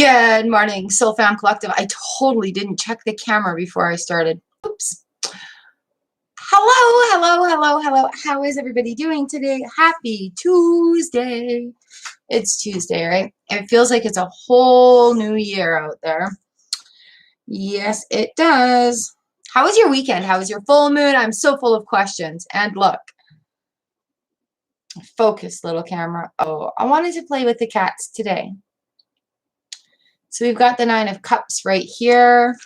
Good morning, Soul Fam Collective. I totally didn't check the camera before I started. Oops. Hello. How is everybody doing today? Happy Tuesday. It's Tuesday, right? It feels like it's a whole new year out there. Yes, it does. How was your weekend? How was your full moon? I'm so full of questions. And look, focus, little camera. Oh, I wanted to play with the cats today. So we've got the 9 of Cups right here.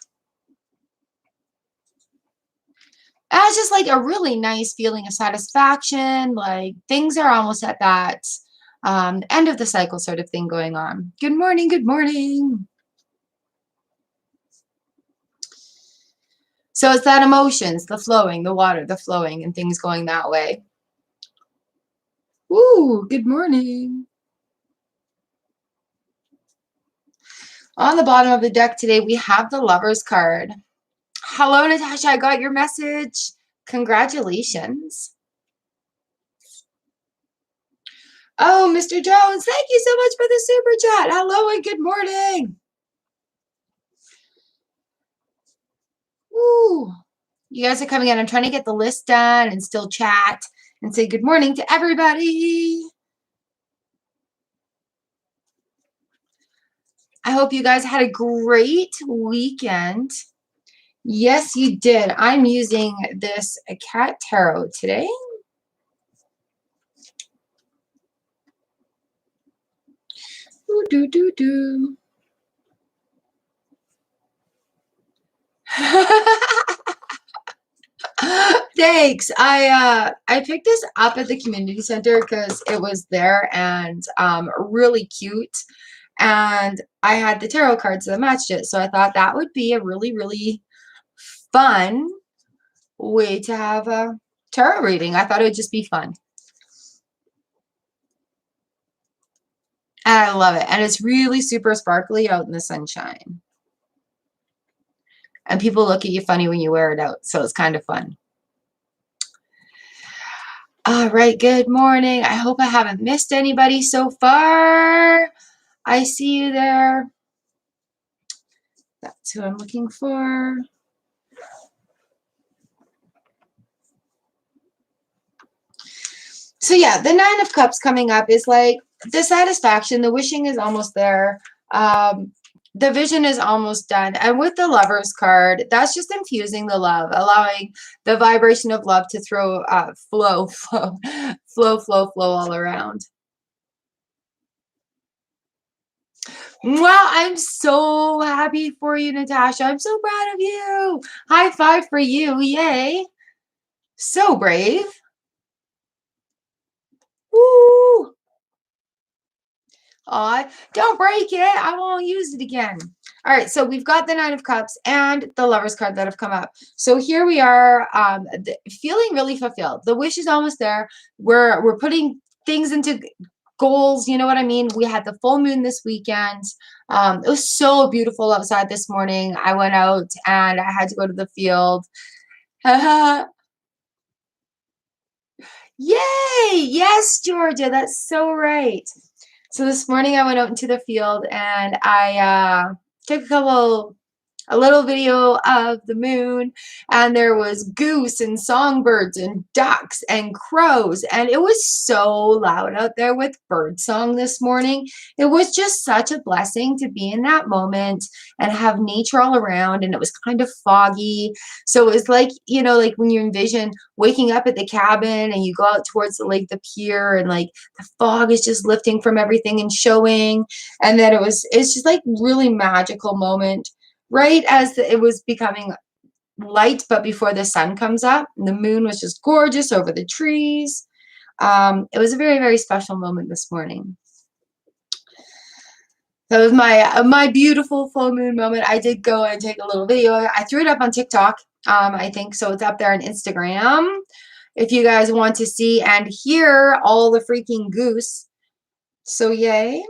It's just like a really nice feeling of satisfaction. Like things are almost at that end of the cycle sort of thing going on. Good morning. Good morning. So it's that emotions, the flowing, the water, the flowing, and things going that way. Ooh, good morning. On the bottom of the deck today, we have the Lover's card. Hello, Natasha. I got your message. Congratulations. Oh, Mr. Jones, thank you so much for the super chat. Hello and good morning. Ooh, you guys are coming in. I'm trying to get the list done and still chat and say good morning to everybody. I hope you guys had a great weekend. Yes, you did. I'm using this cat tarot today. Do. Thanks. I picked this up at the community center because it was there and really cute. And I had the tarot cards that matched it. So I thought that would be a really, really fun way to have a tarot reading. I thought it would just be fun. And I love it. And it's really super sparkly out in the sunshine. And people look at you funny when you wear it out. So it's kind of fun. All right. Good morning. I hope I haven't missed anybody so far. I see you there. That's who I'm looking for. So yeah, the 9 of Cups coming up is like the satisfaction. The wishing is almost there. The vision is almost done. And with the Lover's card, that's just infusing the love, allowing the vibration of love to flow all around. Well, I'm so happy for you, Natasha. I'm so proud of you. High five for you. Yay. So brave. Woo. Aw, don't break it. I won't use it again. All right, so we've got the 9 of Cups and the Lover's card that have come up. So here we are, feeling really fulfilled. The wish is almost there. We're putting things into goals. You know what I mean? We had the full moon this weekend. It was so beautiful outside this morning. I went out and I had to go to the field. Yay! Yes, Georgia, that's so right. So this morning I went out into the field and I took a little video of the moon, and there was goose and songbirds and ducks and crows, and it was so loud out there with bird song this morning. It was just such a blessing to be in that moment and have nature all around, and it was kind of foggy. So it was like, you know, like when you envision waking up at the cabin and you go out towards the lake, the pier, and like the fog is just lifting from everything and showing, and then it's just like really magical moment. Right as it was becoming light, but before the sun comes up, and the moon was just gorgeous over the trees. It was a very, very special moment this morning. That was my beautiful full moon moment. I did go and take a little video. I threw it up on TikTok, I think, so it's up there on Instagram if you guys want to see and hear all the freaking goose. So yay.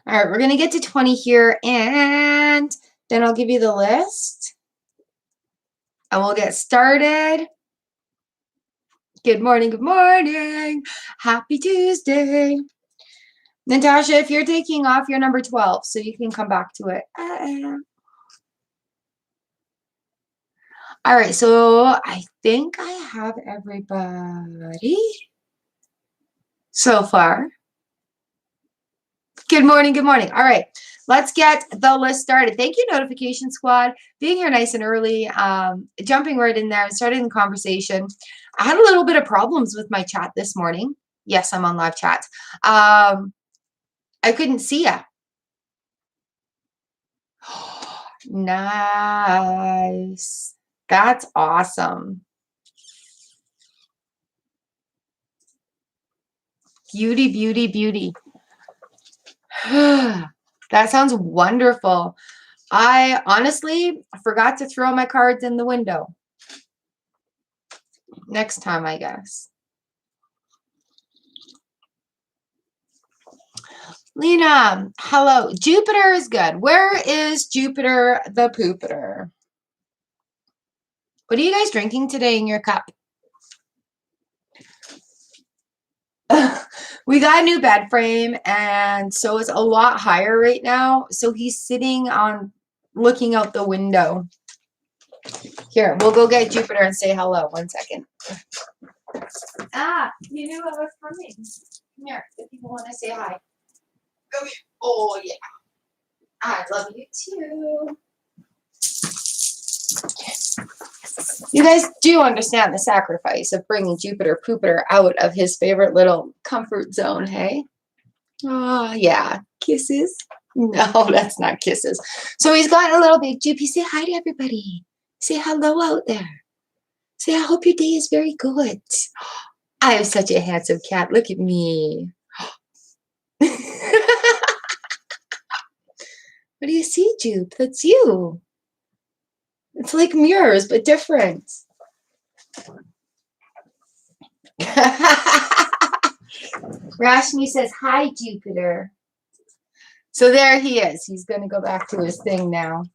All right, we're going to get to 20 here, and then I'll give you the list. And we'll get started. Good morning, good morning. Happy Tuesday. Natasha, if you're taking off, you're number 12, so you can come back to it. All right, so I think I have everybody so far. Good morning, good morning. All right, let's get the list started. Thank you, Notification Squad, being here nice and early, jumping right in there and starting the conversation. I had a little bit of problems with my chat this morning. Yes, I'm on live chat. I couldn't see ya. Nice. That's awesome. Beauty, beauty, beauty. That sounds wonderful. I honestly forgot to throw my cards in the window. Next time, I guess. Lena, hello. Jupiter is good. Where is Jupiter the Pooper? What are you guys drinking today in your cup? We got a new bed frame, and so it's a lot higher right now. So he's sitting on, looking out the window. Here, we'll go get Jupiter and say hello. 1 second. Ah, you knew I was coming. Come here, if people want to say hi. Go here. Oh, yeah. I love you too. You guys do understand the sacrifice of bringing Jupiter Pooper out of his favorite little comfort zone, hey? Oh, yeah. Kisses? No, that's not kisses. So he's got a little big Jupy. Say hi to everybody. Say hello out there. Say, I hope your day is very good. I am such a handsome cat. Look at me. What do you see, Jupe? That's you. It's like mirrors, but different. Rashmi says, hi, Jupiter. So there he is. He's going to go back to his thing now.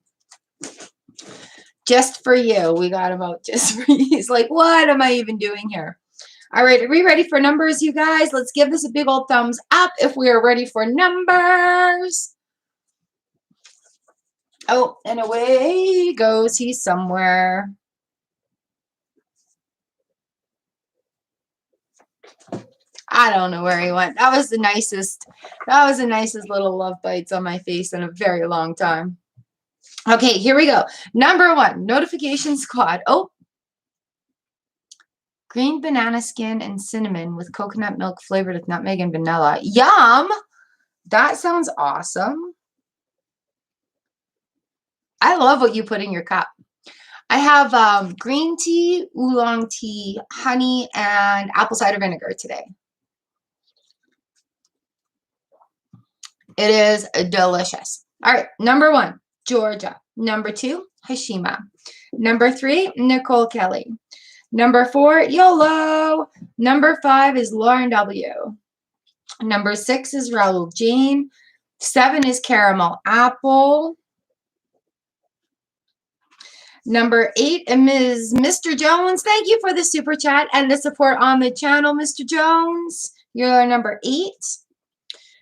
Just for you. We got him out just for you. He's like, what am I even doing here? All right. Are we ready for numbers, you guys? Let's give this a big old thumbs up if we are ready for numbers. Oh, and away goes he somewhere. I don't know where he went. That was the nicest little love bites on my face in a very long time. Okay, here we go. Number 1, Notification Squad. Oh, green banana skin and cinnamon with coconut milk flavored with nutmeg and vanilla. Yum! That sounds awesome. I love what you put in your cup. I have green tea, oolong tea, honey, and apple cider vinegar today. It is delicious. All right, number 1, Georgia. Number 2, Hashima. Number 3, Nicole Kelly. Number 4, YOLO. Number 5 is Lauren W. Number 6 is Raul Jane. 7 is Caramel Apple. Number 8 is Mr. Jones. Thank you for the super chat and the support on the channel, Mr. Jones. You're number 8.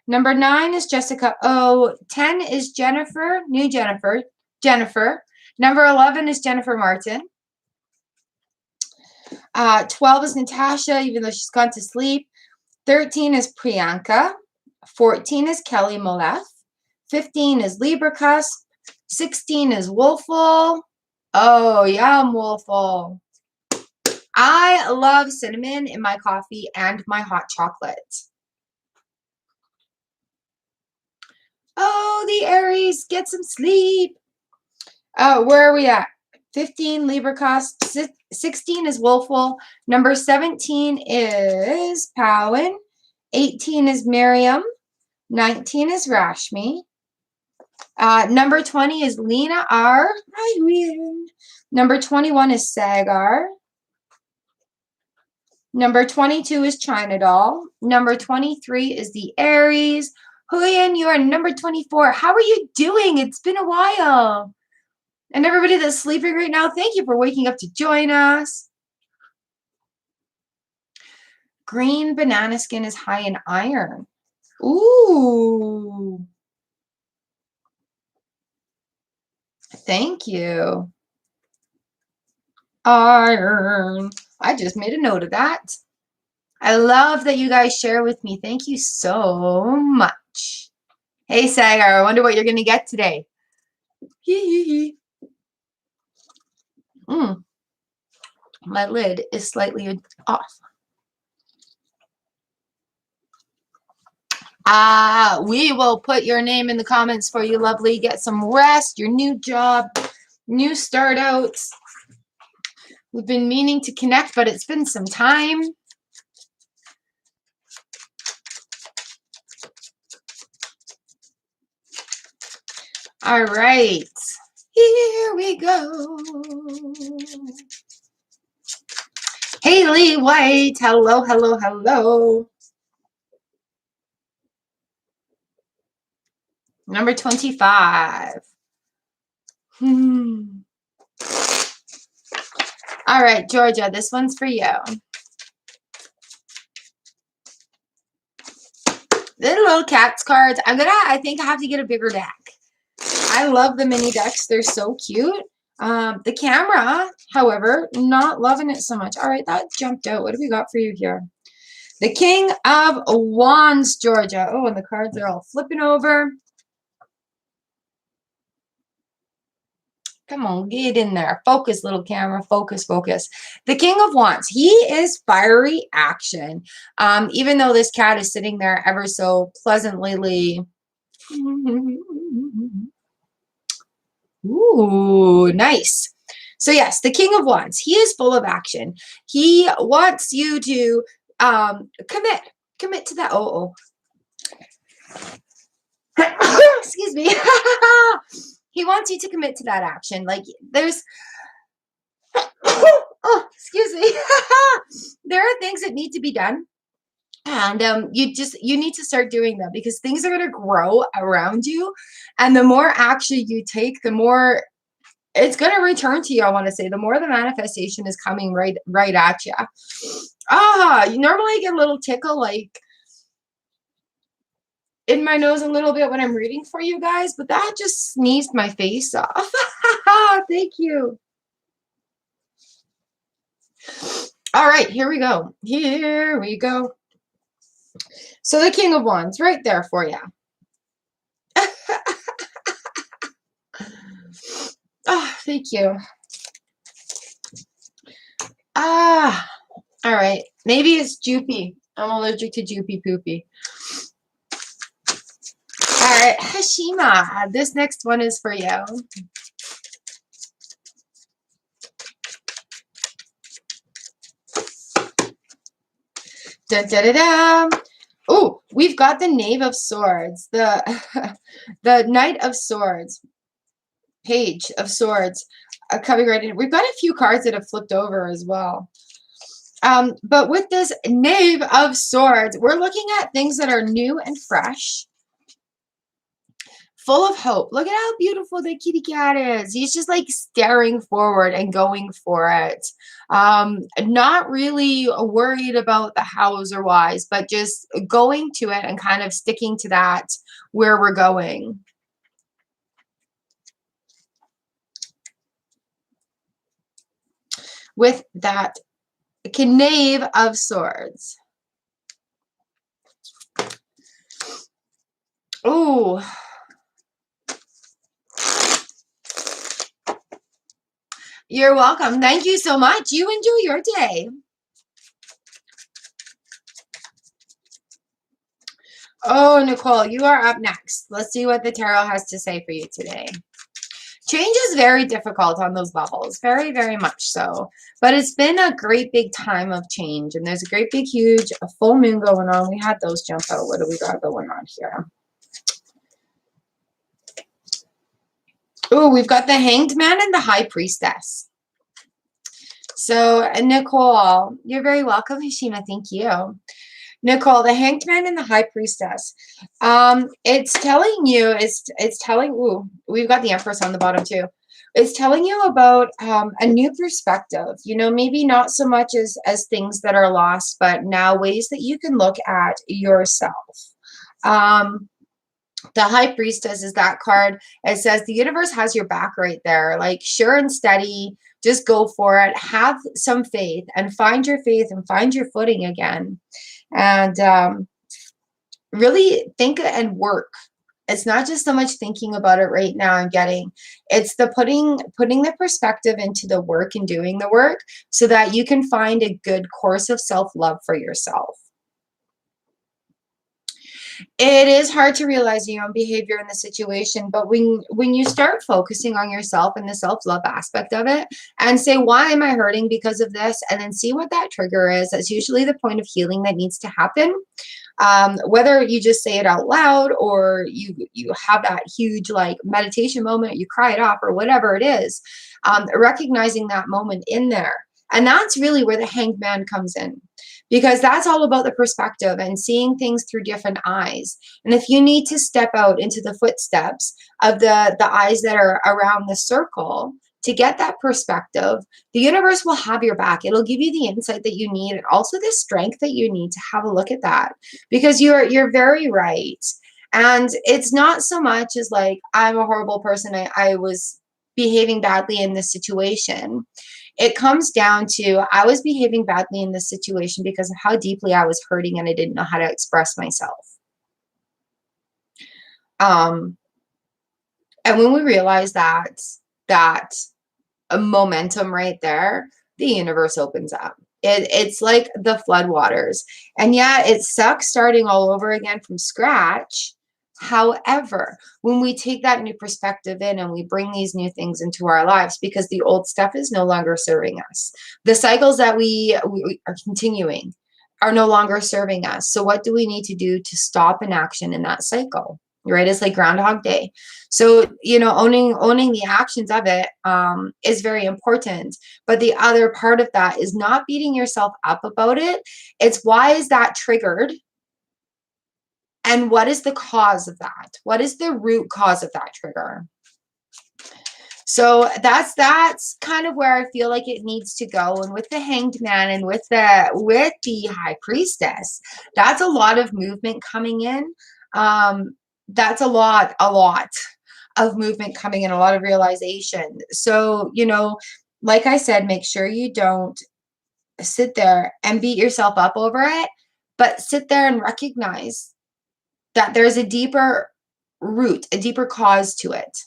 Number 9 is Jessica O. 10 is Jennifer, new Jennifer. Number 11 is Jennifer Martin. 12 is Natasha, even though she's gone to sleep. 13 is Priyanka. 14 is Kelly Moleth. 15 is Libra Cusp. 16 is Wolfle. Oh, yum, Wolfle. I love cinnamon in my coffee and my hot chocolate. Oh, the Aries, get some sleep. Where are we at? 15, Libra Cusp. 16 is Wolfle. Number 17 is Powen. 18 is Miriam. 19 is Rashmi. Number 20 is Lena R. Hi, Lena. Number 21 is Sagar. Number 22 is China Doll. Number 23 is the Aries. Huyen, you are number 24. How are you doing? It's been a while. And everybody that's sleeping right now, thank you for waking up to join us. Green banana skin is high in iron. Ooh. Thank you. Iron. I just made a note of that. I love that you guys share with me. Thank you so much. Hey, Sagar, I wonder what you're going to get today. My lid is slightly off. We will put your name in the comments for you, lovely. Get some rest, your new job, new start outs. We've been meaning to connect, but it's been some time. All right. Here we go. Haley White. Hello, hello, hello. Number 25. All right, Georgia, this one's for you. The little cats cards. I think I have to get a bigger deck. I love the mini decks. They're so cute. The camera, however, not loving it so much. All right, that jumped out. What do we got for you here? The King of Wands, Georgia. Oh, and the cards are all flipping over. Come on, get in there. Focus, little camera. Focus, focus. The King of Wands. He is fiery action. Even though this cat is sitting there ever so pleasantly. Ooh, nice. So yes, the King of Wands. He is full of action. He wants you to commit to that. Excuse me. He wants you to commit to that action. Like there's oh, excuse me. There are things that need to be done. And you need to start doing them because things are going to grow around you. And the more action you take, the more it's going to return to you. I want to say the more the manifestation is coming right at you. You normally get a little tickle like in my nose a little bit when I'm reading for you guys, but that just sneezed my face off. Thank you. All right, here we go. Here we go. So the King of Wands right there for you. Oh, thank you. All right. Maybe it's Joopy. I'm allergic to Joopy Poopy. All right, Hashima, this next one is for you. Dun, dun, dun, dun. Oh, we've got the Knave of Swords, the Knight of Swords, Page of Swords, coming right in. We've got a few cards that have flipped over as well. But with this Knave of Swords, we're looking at things that are new and fresh. Full of hope. Look at how beautiful the kitty cat is. He's just like staring forward and going for it. Not really worried about the hows or whys, but just going to it and kind of sticking to that where we're going. With that Knave of Swords. Ooh. You're welcome. Thank you so much. You enjoy your day. Oh, Nicole, you are up next. Let's see what the tarot has to say for you today. Change is very difficult on those levels. Very, very much so. But it's been a great big time of change. And there's a great big huge full moon going on. We had those jump out. What do we got going on here? Oh, we've got the Hanged Man and the High Priestess. So, Nicole, you're very welcome, Hashima. Thank you. Nicole, the Hanged Man and the High Priestess. It's telling you, it's telling, ooh, we've got the Empress on the bottom too. It's telling you about a new perspective, maybe not so much as things that are lost, but now ways that you can look at yourself. The High Priestess is that card. It says the universe has your back right there, like sure and steady. Just go for it. Have some faith and find your faith and find your footing again. And really think and work. It's not just so much thinking about it right now and it's the putting the perspective into the work and doing the work so that you can find a good course of self-love for yourself. It is hard to realize your own behavior in the situation, but when you start focusing on yourself and the self-love aspect of it and say, why am I hurting because of this? And then see what that trigger is. That's usually the point of healing that needs to happen. Whether you just say it out loud or you have that huge like meditation moment, you cry it off or whatever it is, recognizing that moment in there. And that's really where the Hanged Man comes in, because that's all about the perspective and seeing things through different eyes. And if you need to step out into the footsteps of the eyes that are around the circle to get that perspective, the universe will have your back. It'll give you the insight that you need and also the strength that you need to have a look at that, because you're very right. And it's not so much as like, I'm a horrible person. I was behaving badly in this situation. It comes down to, I was behaving badly in this situation because of how deeply I was hurting and I didn't know how to express myself. And when we realize that a momentum right there, the universe opens up. It's like the floodwaters. And yeah, it sucks starting all over again from scratch. However, when we take that new perspective in and we bring these new things into our lives, because the old stuff is no longer serving us, the cycles that we are continuing are no longer serving us. So what do we need to do to stop an action in that cycle? Right? It's like Groundhog Day. So, owning the actions of it is very important. But the other part of that is not beating yourself up about it. It's, why is that triggered? And what is the cause of that? What is the root cause of that trigger? So that's kind of where I feel like it needs to go. And with the Hanged Man and with the High Priestess, that's a lot of movement coming in. That's a lot of movement coming in, a lot of realization. So, like I said, make sure you don't sit there and beat yourself up over it, but sit there and recognize that there's a deeper root, a deeper cause to it.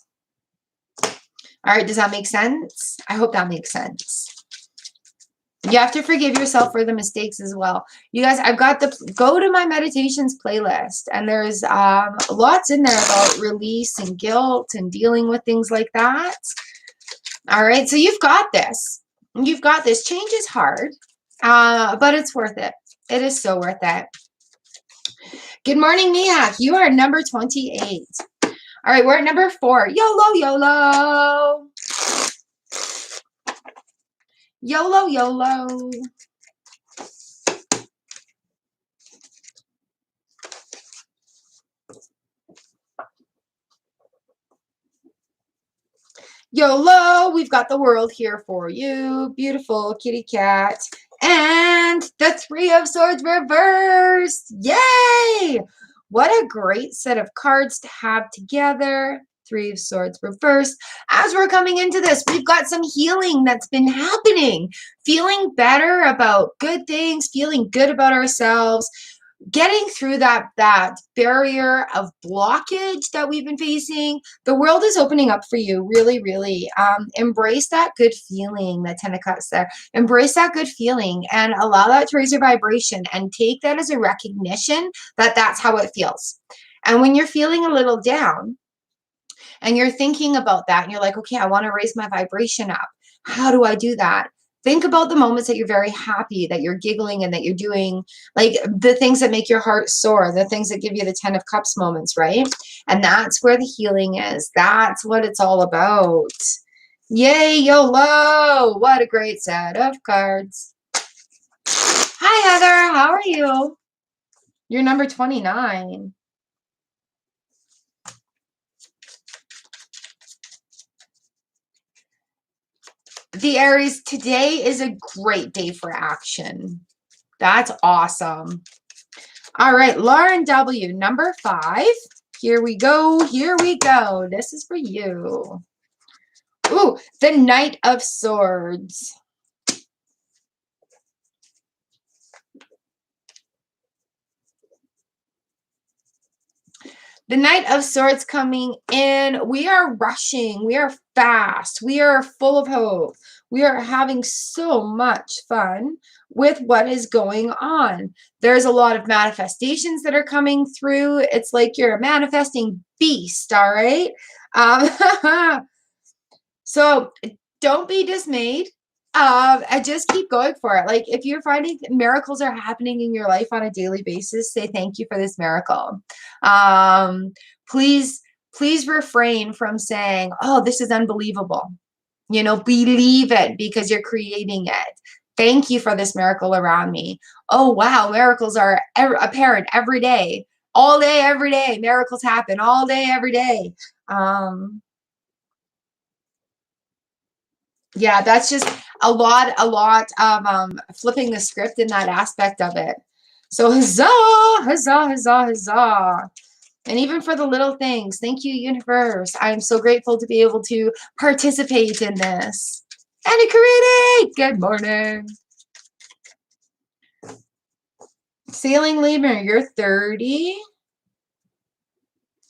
All right, does that make sense? I hope that makes sense. You have to forgive yourself for the mistakes as well. You guys, I've got go to my meditations playlist, and there's lots in there about release and guilt and dealing with things like that. All right, so you've got this. You've got this. Change is hard, but it's worth it. It is so worth it. Good morning, Miak. You are number 28. All right, we're at number 4. YOLO, YOLO. YOLO, YOLO. YOLO, we've got the world here for you. Beautiful kitty cat. And the 3 of Swords reversed. Yay! What a great set of cards to have together. 3 of Swords reversed. As we're coming into this, we've got some healing that's been happening. Feeling better about good things, feeling good about ourselves, getting through that barrier of blockage that we've been facing. The world is opening up for you, really, really. Embrace that good feeling, that 10 of Cups there. Embrace that good feeling and allow that to raise your vibration and take that as a recognition that that's how it feels. And when you're feeling a little down and you're thinking about that and you're like, okay, I want to raise my vibration up. How do I do that? Think about the moments that you're very happy, that you're giggling, and that you're doing like the things that make your heart soar, the things that give you the 10 of Cups moments, right? And that's where the healing is. That's what it's all about. Yay, YOLO! What a great set of cards. Hi, Heather. How are you? You're number 29. The Aries, today is a great day for action. That's awesome. All right, Lauren W., number 5. Here we go. Here we go. This is for you. Ooh, the Knight of Swords. The Knight of Swords coming in. We are rushing. We are fast. We are full of hope. We are having so much fun with what is going on. There's a lot of manifestations that are coming through. It's like you're a manifesting beast, all right? So don't be dismayed. And just keep going for it. Like if you're finding miracles are happening in your life on a daily basis, say thank you for this miracle. Please refrain from saying, oh, this is unbelievable. You know, believe it because you're creating it. Thank you for this miracle around me. Oh, wow. Miracles are apparent every day, all day, every day. Miracles happen all day, every day. Yeah, that's just a lot of flipping the script in that aspect of it. So huzzah, huzzah, huzzah, huzzah. And even for the little things, thank you, universe. I'm so grateful to be able to participate in this. And Kariti, good morning. Sailing Lemur, you're 30.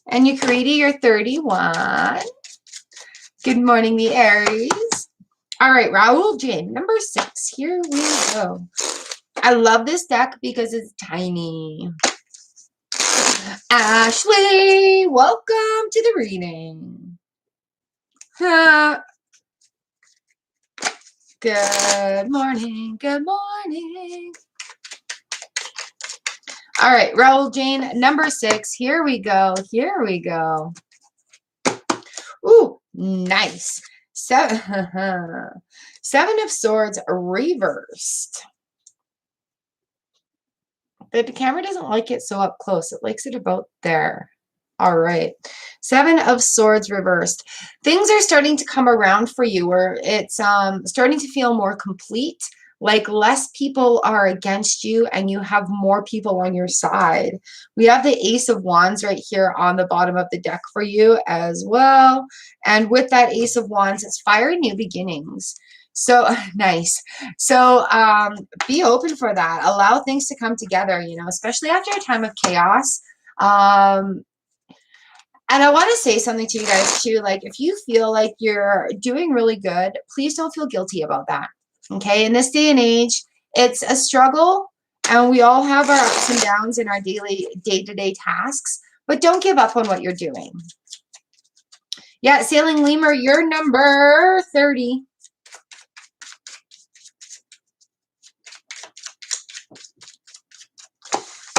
And Yukariti, you're 31. Good morning, the Aries. All right, Raoul Jane, number 6. Here we go. I love this deck because it's tiny. Ashley, welcome to the reading. Good morning, good morning. All right, Raoul Jane, number 6. Here we go, here we go. Ooh, nice. Seven of Swords reversed. But the camera doesn't like it so up close. It likes it about there. All right. 7 of Swords reversed. Things are starting to come around for you where it's starting to feel more complete, like less people are against you and you have more people on your side. We have the Ace of Wands right here on the bottom of the deck for you as well. And with that Ace of Wands, it's fire and new beginnings. So nice. So be open for that. Allow things to come together, you know, especially after a time of chaos. And I want to say something to you guys too. Like if you feel like you're doing really good, please don't feel guilty about that. Okay. In this day and age, it's a struggle and we all have our ups and downs in our daily day-to-day tasks, but don't give up on what you're doing. Yeah. Sailing Lemur, you're number 30.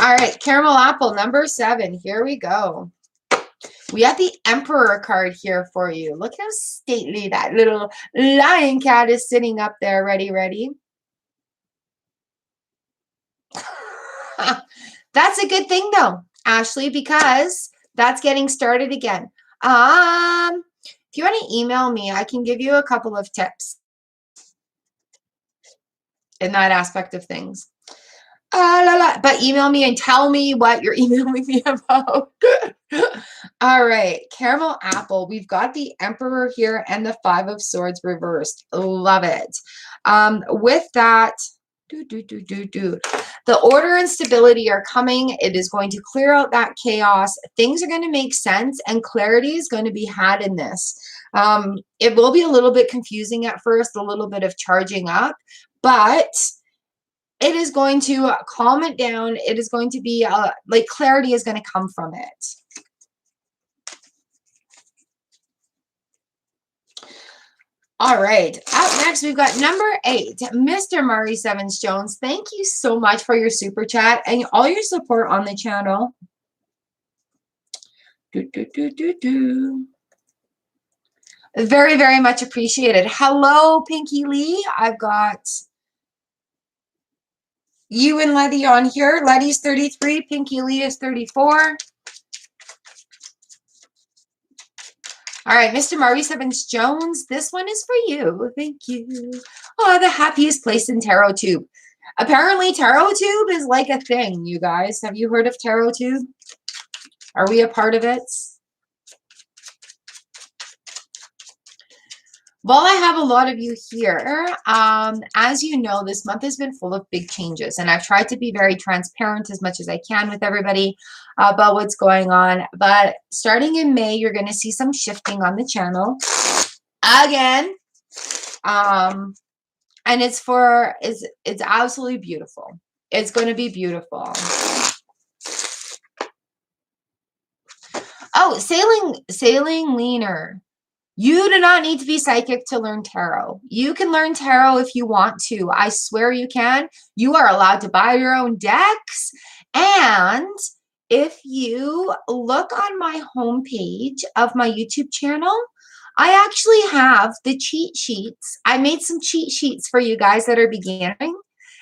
All right, Caramel Apple, number 7. Here we go. We have the Emperor card here for you. Look how stately that little lion cat is sitting up there. Ready, ready. That's a good thing, though, Ashley, because that's getting started again. If you want to email me, I can give you a couple of tips in that aspect of things. But email me and tell me what you're emailing me about. All right, Caramel Apple. We've got the Emperor here and the 5 of Swords reversed. Love it. With that, the order and stability are coming. It is going to clear out that chaos. Things are going to make sense and clarity is going to be had in this. It will be a little bit confusing at first, a little bit of charging up, but it is going to calm it down. It is going to be like clarity is going to come from it. All right. Up next, we've got number 8, Mr. Murray Sevens Jones. Thank you so much for your super chat and all your support on the channel. Very, very much appreciated. Hello, Pinky Lee. I've got you and Letty on here. Letty's 33. Pinky Lee is 34. All right, Mr. Maurice Evans Jones, this one is for you. Thank you. Oh, the happiest place in Tarot Tube. Apparently, Tarot Tube is like a thing, you guys. Have you heard of Tarot Tube? Are we a part of it? Well, I have a lot of you here. As you know, this month has been full of big changes, and I've tried to be very transparent as much as I can with everybody about what's going on. But starting in May, you're going to see some shifting on the channel again. And it's absolutely beautiful. It's going to be beautiful. Oh, sailing leaner. You do not need to be psychic to learn tarot. You can learn tarot if you want to. I swear you can. You are allowed to buy your own decks. And if you look on my homepage of my YouTube channel, I actually have the cheat sheets. I made some cheat sheets for you guys that are beginning.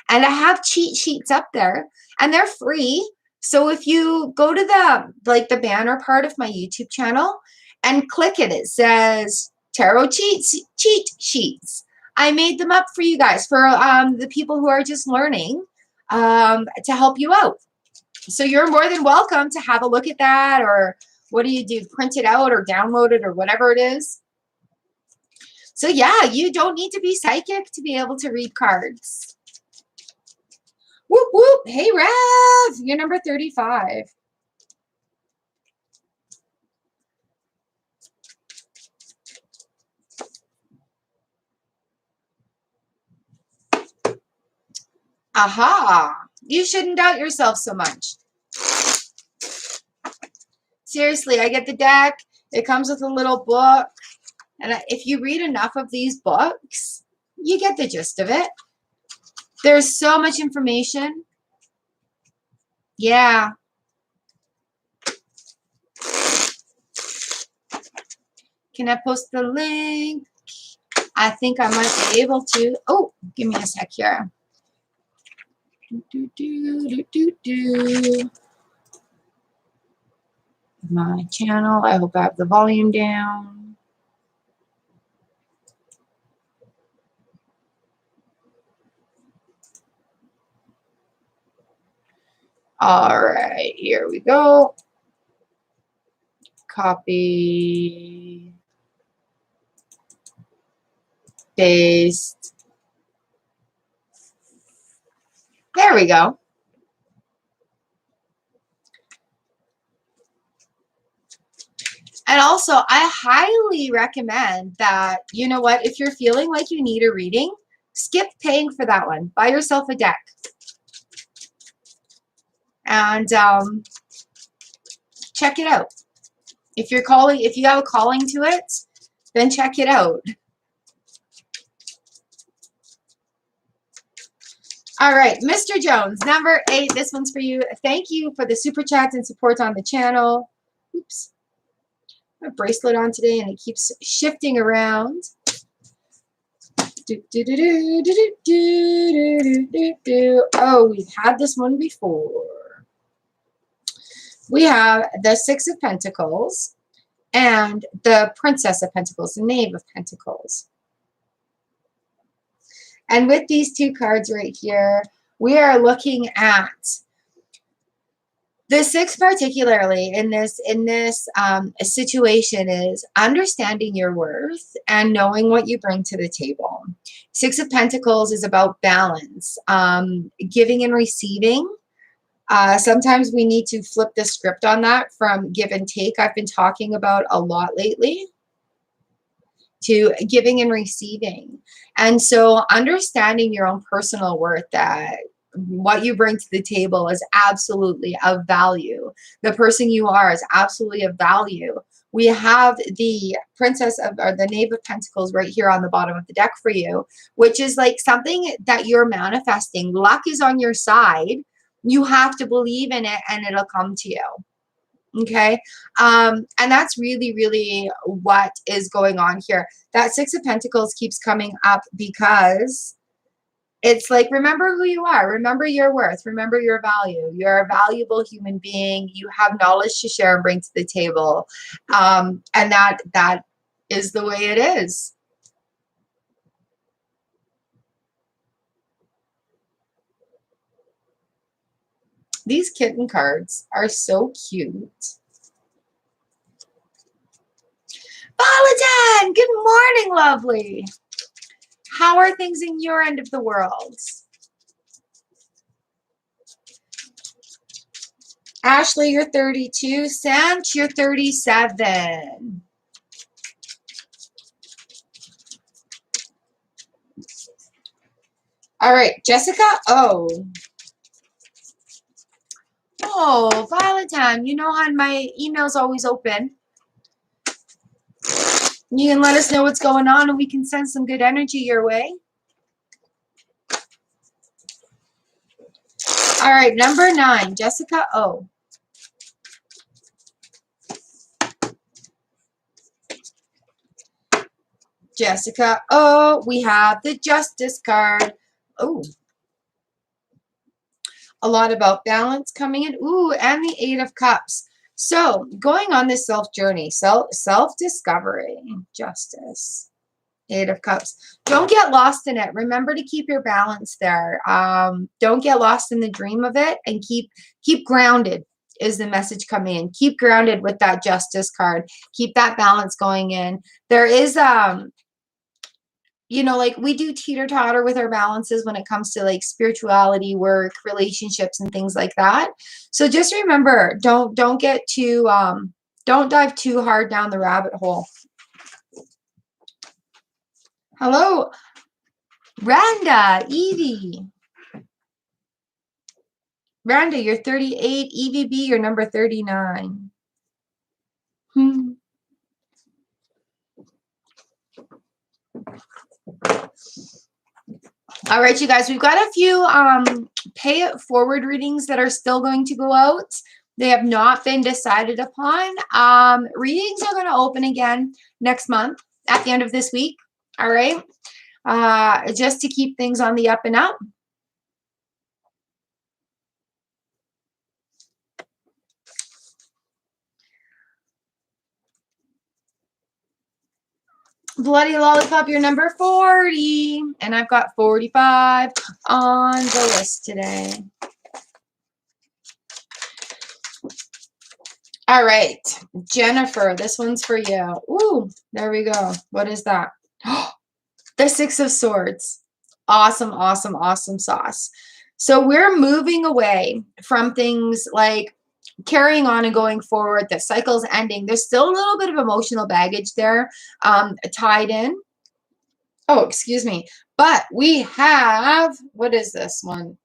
And I have cheat sheets up there. And they're free. So if you go to the banner part of my YouTube channel, and click it. It says Tarot Cheat Sheets. I made them up for you guys, for the people who are just learning, to help you out. So you're more than welcome to have a look at that, or what do? Print it out or download it or whatever it is. So yeah, you don't need to be psychic to be able to read cards. Whoop, whoop. Hey, Rev, you're number 35. Aha! You shouldn't doubt yourself so much. Seriously, I get the deck. It comes with a little book. And if you read enough of these books, you get the gist of it. There's so much information. Yeah. Can I post the link? I think I might be able to. Oh, give me a sec here. My channel. I hope I have the volume down. All right, here we go. Copy. Paste. There we go. And also, I highly recommend that, you know what, if you're feeling like you need a reading, skip paying for that one. Buy yourself a deck. And check it out. If you have a calling to it, then check it out. All right, Mr. Jones, number 8. This one's for you. Thank you for the super chats and support on the channel. Oops. I have a bracelet on today and it keeps shifting around. Oh, we've had this one before. We have the Six of Pentacles and the Princess of Pentacles, the Knave of Pentacles. And with these two cards right here, we are looking at the 6 particularly in this situation is understanding your worth and knowing what you bring to the table. 6 of Pentacles is about balance, giving and receiving. Sometimes we need to flip the script on that from give and take. I've been talking about a lot lately, to giving and receiving. And so understanding your own personal worth, that what you bring to the table is absolutely of value. The person you are is absolutely of value. We have the the Knave of Pentacles right here on the bottom of the deck for you, which is like something that you're manifesting. Luck is on your side. You have to believe in it and it'll come to you. Okay. And that's really, really what is going on here. That 6 of Pentacles keeps coming up because it's like, remember who you are. Remember your worth. Remember your value. You're a valuable human being. You have knowledge to share and bring to the table. And that is the way it is. These kitten cards are so cute. Paladin, good morning, lovely. How are things in your end of the world? Ashley, you're 32. Sant, you're 37. All right, Jessica. Oh, Valentine, you know how my email's always open. You can let us know what's going on and we can send some good energy your way. All right, number 9, Jessica O. Jessica O, we have the Justice card. Oh, a lot about balance coming in. Ooh, and the 8 of Cups. So going on this self-journey, self-discovery, Justice, 8 of Cups. Don't get lost in it. Remember to keep your balance there. Don't get lost in the dream of it, and keep grounded is the message coming in. Keep grounded with that Justice card. Keep that balance going in. There is you know, like we do teeter-totter with our balances when it comes to like spirituality, work, relationships, and things like that. So just remember, don't get too don't dive too hard down the rabbit hole. Hello, Randa, Evie. Randa, you're 38. EVB, you're number 39. All right, you guys, we've got a few pay it forward readings that are still going to go out. They have not been decided upon. Readings are going to open again next month at the end of this week. All right. Just to keep things on the up and up. Bloody Lollipop, you're number 40. And I've got 45 on the list today. All right, Jennifer, this one's for you. Ooh, there we go. What is that? The 6 of Swords. Awesome, awesome, awesome sauce. So we're moving away from things like carrying on and going forward. The cycle's ending. There's still a little bit of emotional baggage there tied in. Oh, excuse me. But we have, what is this one?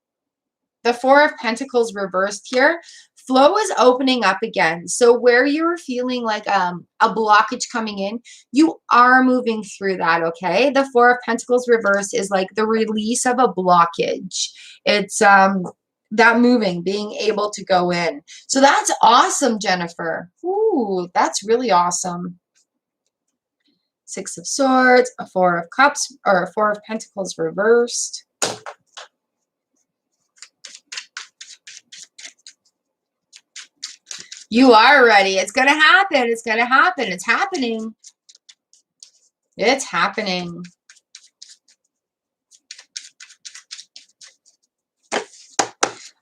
The 4 of Pentacles reversed here. Flow is opening up again. So where you're feeling like a blockage coming in, you are moving through that, okay? The 4 of Pentacles reversed is like the release of a blockage. It's that moving, being able to go in. So that's awesome, Jennifer. Ooh, that's really awesome. 6 of Swords, a 4 of Cups, or a 4 of Pentacles reversed. You are ready. It's going to happen. It's going to happen. It's happening. It's happening.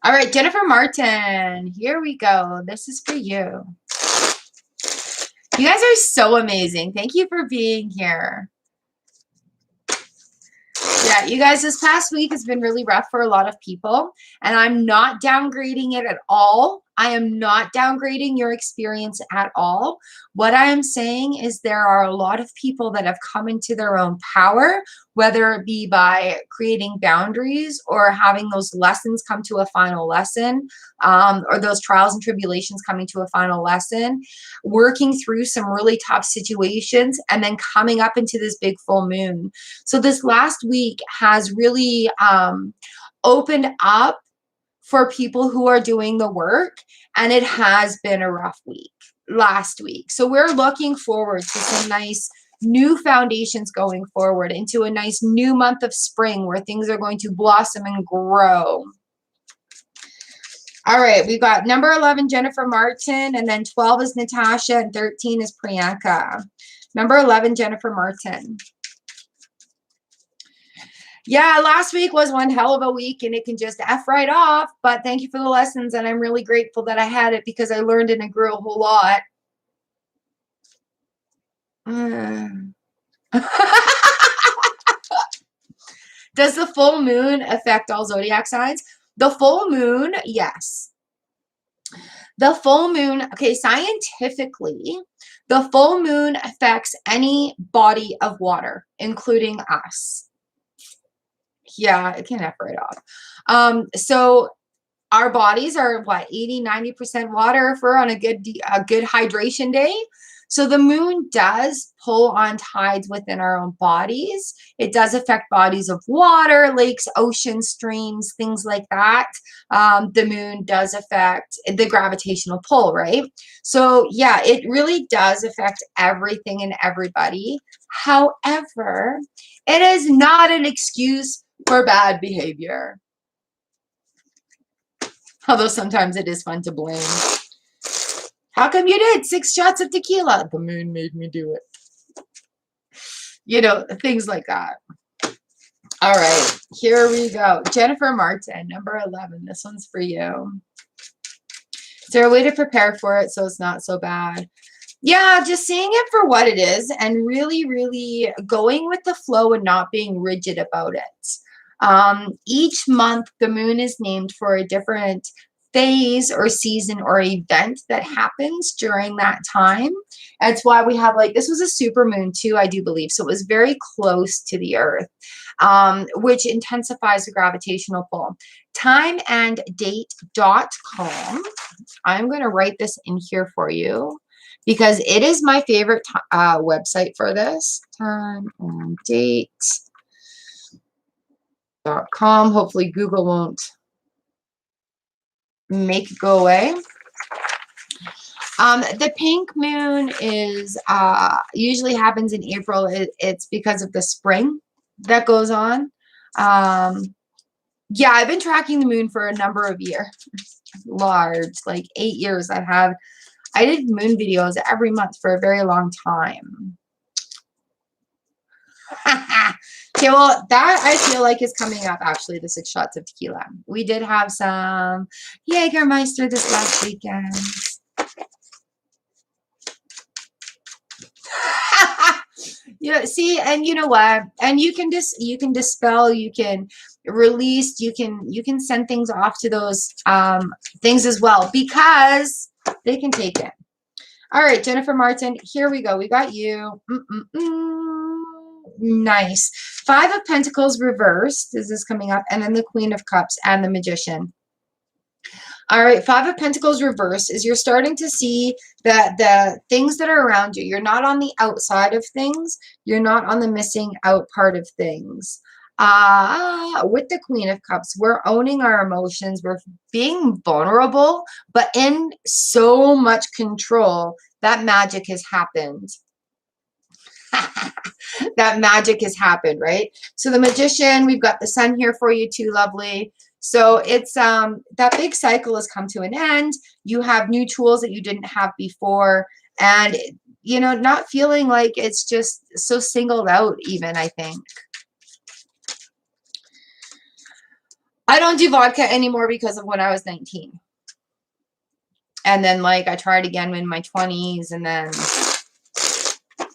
All right, Jennifer Martin. Here we go. This is for you. You guys are so amazing. Thank you for being here. Yeah, you guys, this past week has been really rough for a lot of people, and I'm not downgrading it at all. I am not downgrading your experience at all. What I am saying is there are a lot of people that have come into their own power, whether it be by creating boundaries or having those lessons come to a final lesson, or those trials and tribulations coming to a final lesson, working through some really tough situations, and then coming up into this big full moon. So this last week has really opened up for people who are doing the work, and it has been a rough week last week. So we're looking forward to some nice new foundations going forward into a nice new month of spring where things are going to blossom and grow. All right, we've got number 11, Jennifer Martin, and then 12 is Natasha, and 13 is Priyanka. Number 11, Jennifer Martin. Yeah, last week was one hell of a week and it can just F right off. But thank you for the lessons. And I'm really grateful that I had it because I learned and I grew a whole lot. Does the full moon affect all zodiac signs? The full moon, yes. The full moon, okay, scientifically, the full moon affects any body of water, including us. Yeah, it can F right off. So our bodies are what, 80-90% water if we're on a good hydration day. So the moon does pull on tides within our own bodies. It does affect bodies of water, lakes, oceans, streams, things like that. The moon does affect the gravitational pull, right? So yeah, it really does affect everything and everybody. However, it is not an excuse for bad behavior. Although sometimes it is fun to blame. How come you did 6 shots of tequila? The moon made me do it. You know, things like that. All right, here we go. Jennifer Martin, number 11. This one's for you. Is there a way to prepare for it so it's not so bad? Yeah, just seeing it for what it is and really, really going with the flow and not being rigid about it. Each month, the moon is named for a different phase or season or event that happens during that time. That's why we have, like, this was a super moon too, I do believe. So it was very close to the earth, which intensifies the gravitational pull. Timeanddate.com. I'm going to write this in here for you because it is my favorite website for this. Timeanddate.com. Hopefully Google won't make it go away. The pink moon is usually happens in April. It's because of the spring that goes on. Yeah, I've been tracking the moon for a number of years. Large, like 8 years. I did moon videos every month for a very long time. Okay, well, that I feel like is coming up, actually, the 6 shots of tequila. We did have some Jägermeister this last weekend. Yeah, see, and you know what? And you can dispel, you can release, you can send things off to those things as well because they can take it. All right, Jennifer Martin, here we go. We got you. Nice. 5 of Pentacles reversed. Is this coming up? And then the Queen of Cups and the Magician. All right, 5 of Pentacles reversed is you're starting to see that the things that are around you, you're not on the outside of things. You're not on the missing out part of things. With the Queen of Cups, we're owning our emotions. We're being vulnerable, but in so much control. That magic has happened. That magic has happened, right? So the Magician, we've got the Sun here for you too, lovely. So it's that big cycle has come to an end. You have new tools that you didn't have before, and you know, not feeling like it's just so singled out even, I think. I don't do vodka anymore because of when I was 19. And then like I tried again in my 20s and then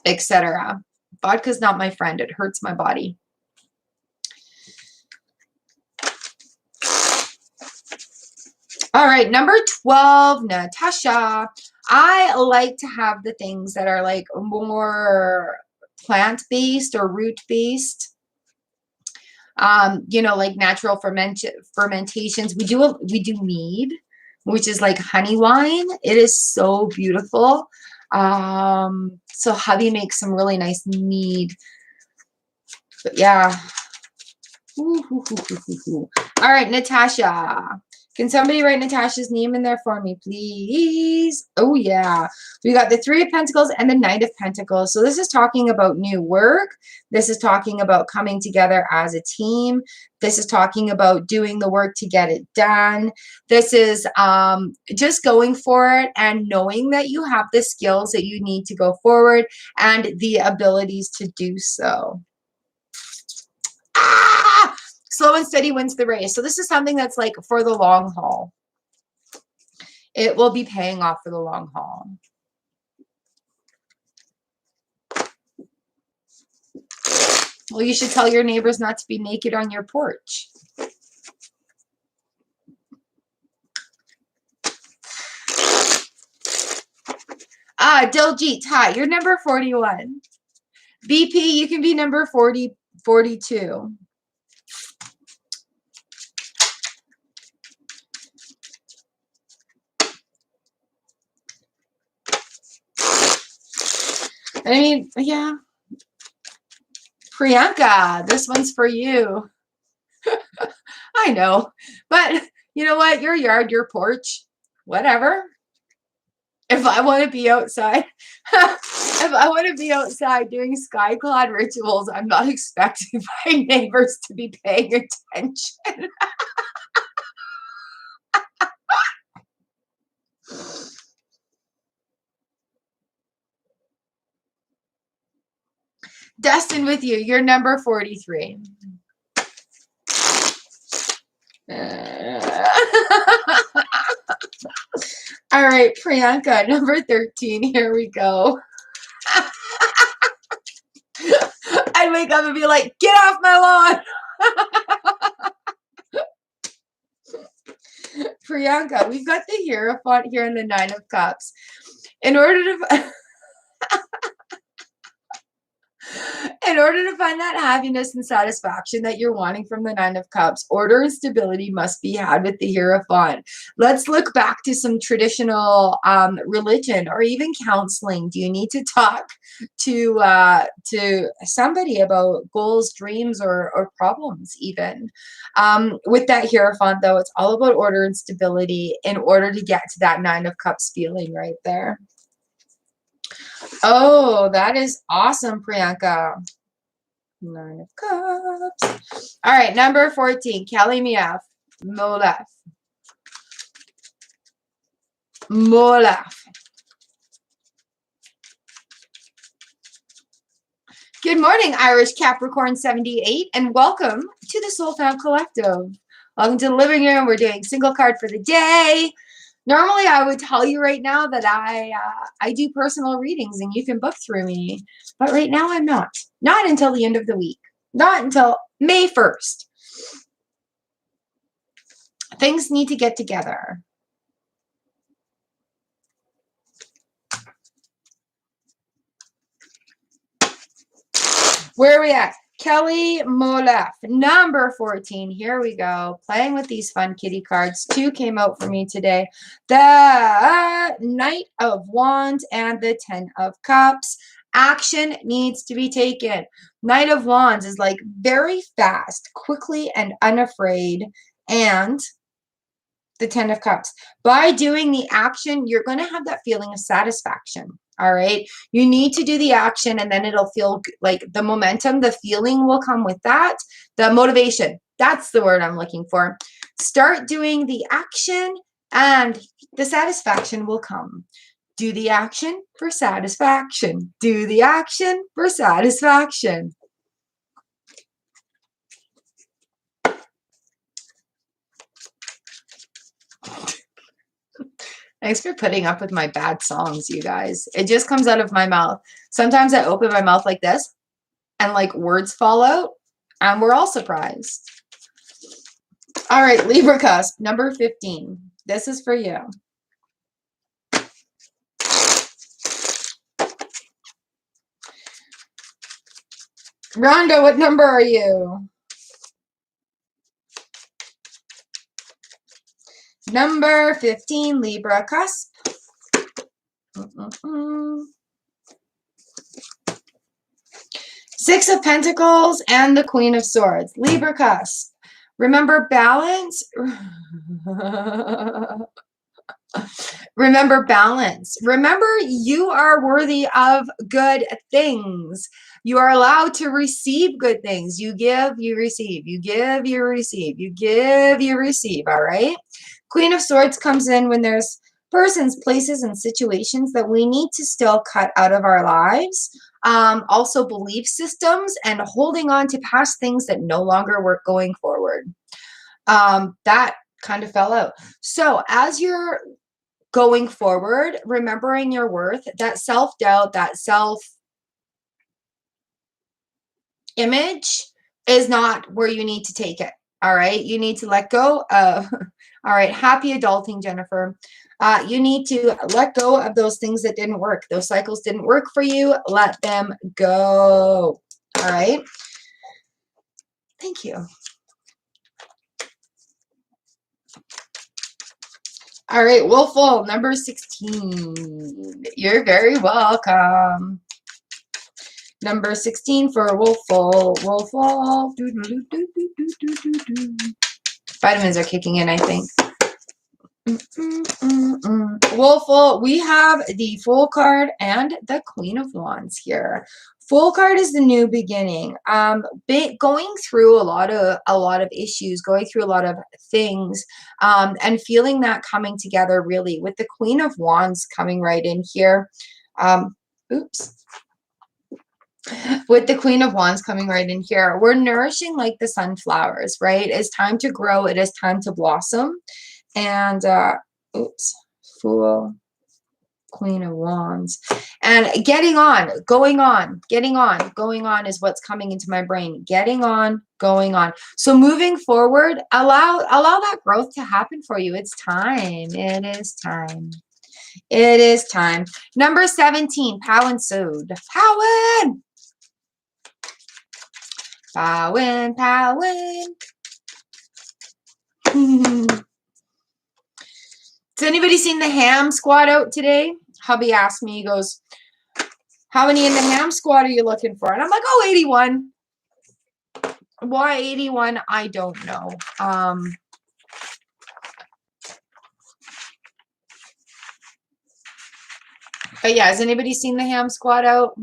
etc. Vodka's not my friend. It hurts my body. All right, number 12, Natasha. I like to have the things that are like more plant-based or root-based. You know, like natural fermentations. We do mead, which is like honey wine. It is so beautiful. So hubby makes some really nice mead. But yeah. All right, Natasha. Can somebody write Natasha's name in there for me, please? Oh, yeah. We got the Three of Pentacles and the Knight of Pentacles. So this is talking about new work. This is talking about coming together as a team. This is talking about doing the work to get it done. This is just going for it and knowing that you have the skills that you need to go forward and the abilities to do so. Ah! Slow and steady wins the race. So this is something that's like for the long haul. It will be paying off for the long haul. Well, you should tell your neighbors not to be naked on your porch. Diljit, hi, you're number 41. BP, you can be number 42. I mean, yeah. Priyanka, this one's for you. I know, but you know what? Your yard, your porch, whatever. If I want to be outside, if I want to be outside doing sky cloud rituals, I'm not expecting my neighbors to be paying attention. Destin with you, you're number 43. All right, Priyanka, number 13. Here we go. I'd wake up and be like, get off my lawn. Priyanka, we've got the Hierophant here in the Nine of Cups. In order to find that happiness and satisfaction that you're wanting from the Nine of Cups, order and stability must be had with the Hierophant. Let's look back to some traditional religion or even counseling. Do you need to talk to somebody about goals, dreams, or problems even? With that Hierophant, though, it's all about order and stability in order to get to that Nine of Cups feeling right there. Oh, that is awesome, Priyanka. Nine of Cups. All right, number 14. Kelly Miaf. Molef. Molef. Good morning, Irish Capricorn 78, and welcome to the Soul Found Collective. Welcome to the living room. We're doing single card for the day. Normally, I would tell you right now that I do personal readings and you can book through me. But right now, I'm not. Not until the end of the week. Not until May 1st. Things need to get together. Where are we at? Kelly Molef, number 14. Here we go. Playing with these fun kitty cards. Two came out for me today. The Knight of Wands and the Ten of Cups. Action needs to be taken. Knight of Wands is like very fast, quickly and unafraid. And the Ten of Cups. By doing the action, you're going to have that feeling of satisfaction. All right. You need to do the action and then it'll feel like the momentum, the feeling will come with that. The motivation. That's the word I'm looking for. Start doing the action and the satisfaction will come. Do the action for satisfaction. Do the action for satisfaction. Thanks for putting up with my bad songs, you guys. It just comes out of my mouth. Sometimes I open my mouth like this and like words fall out and we're all surprised. All right, Libra cusp, number 15. This is for you. Rhonda, what number are you? Number 15, Libra cusp. Six of Pentacles and the Queen of Swords. Libra cusp. Remember balance. Remember balance. Remember you are worthy of good things. You are allowed to receive good things. You give, you receive. You give, you receive. You give, you receive. All right. Queen of Swords comes in when there's persons, places, and situations that we need to still cut out of our lives. Also belief systems and holding on to past things that no longer work going forward. That kind of fell out. So as you're going forward, remembering your worth, that self-doubt, that self-image is not where you need to take it. All right. You need to let go of, all right. Happy adulting, Jennifer. You need to let go of those things that didn't work. Those cycles didn't work for you. Let them go. All right. Thank you. All right, Wolful, number 16. You're very welcome. Number 16 for Wolful. Wolful. Vitamins are kicking in, I think. Wolful, we have the Fool card and the Queen of Wands here. Fool card is the new beginning. Going through a lot of issues, going through a lot of things, and feeling that coming together really with the Queen of Wands coming right in here. Oops. With the Queen of Wands coming right in here, we're nourishing like the sunflowers, right? It's time to grow. It is time to blossom. And, oops, Fool, Queen of Wands, and getting on, going on, getting on, going on is what's coming into my brain. Getting on, going on. So moving forward, allow that growth to happen for you. It's time. It is time. It is time. Number 17, Powen Sode. Powen! Powen, Powen. Has anybody seen the ham squad out today? Hubby asked me, he goes, how many in the ham squad are you looking for? And I'm like, oh, 81. Why 81? I don't know. But yeah, has anybody seen the ham squad out?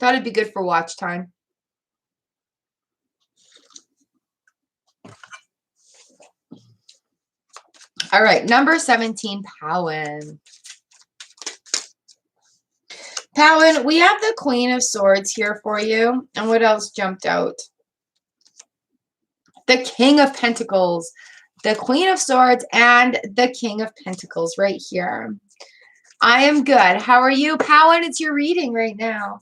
Thought it'd be good for watch time. All right, number 17, Powen. Powen, we have the Queen of Swords here for you. And what else jumped out? The King of Pentacles, the Queen of Swords, and the King of Pentacles right here. I am good. How are you, Powen? It's your reading right now.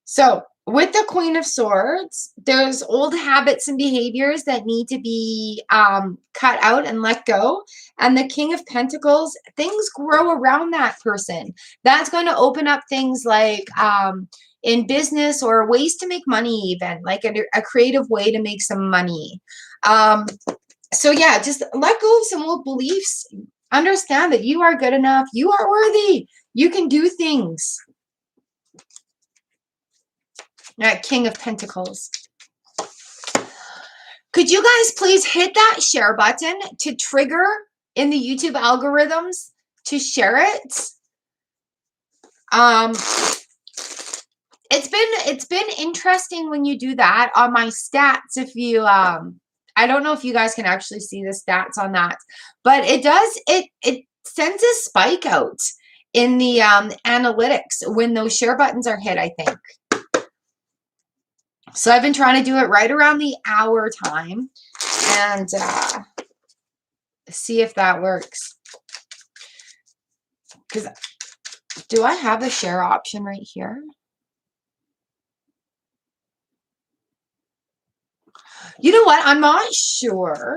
So with the Queen of Swords, there's old habits and behaviors that need to be cut out and let go. And the King of Pentacles, things grow around that person. That's going to open up things like in business or ways to make money, even like a creative way to make some money. So yeah, just let go of some old beliefs. Understand that you are good enough. You are worthy. You can do things. King of Pentacles. Could you guys please hit that share button to trigger in the YouTube algorithms to share it? It's been interesting when you do that on my stats. If you I don't know if you guys can actually see the stats on that, but it sends a spike out in the analytics when those share buttons are hit, I think. So I've been trying to do it right around the hour time and see if that works. Because do I have a share option right here? You know what? I'm not sure.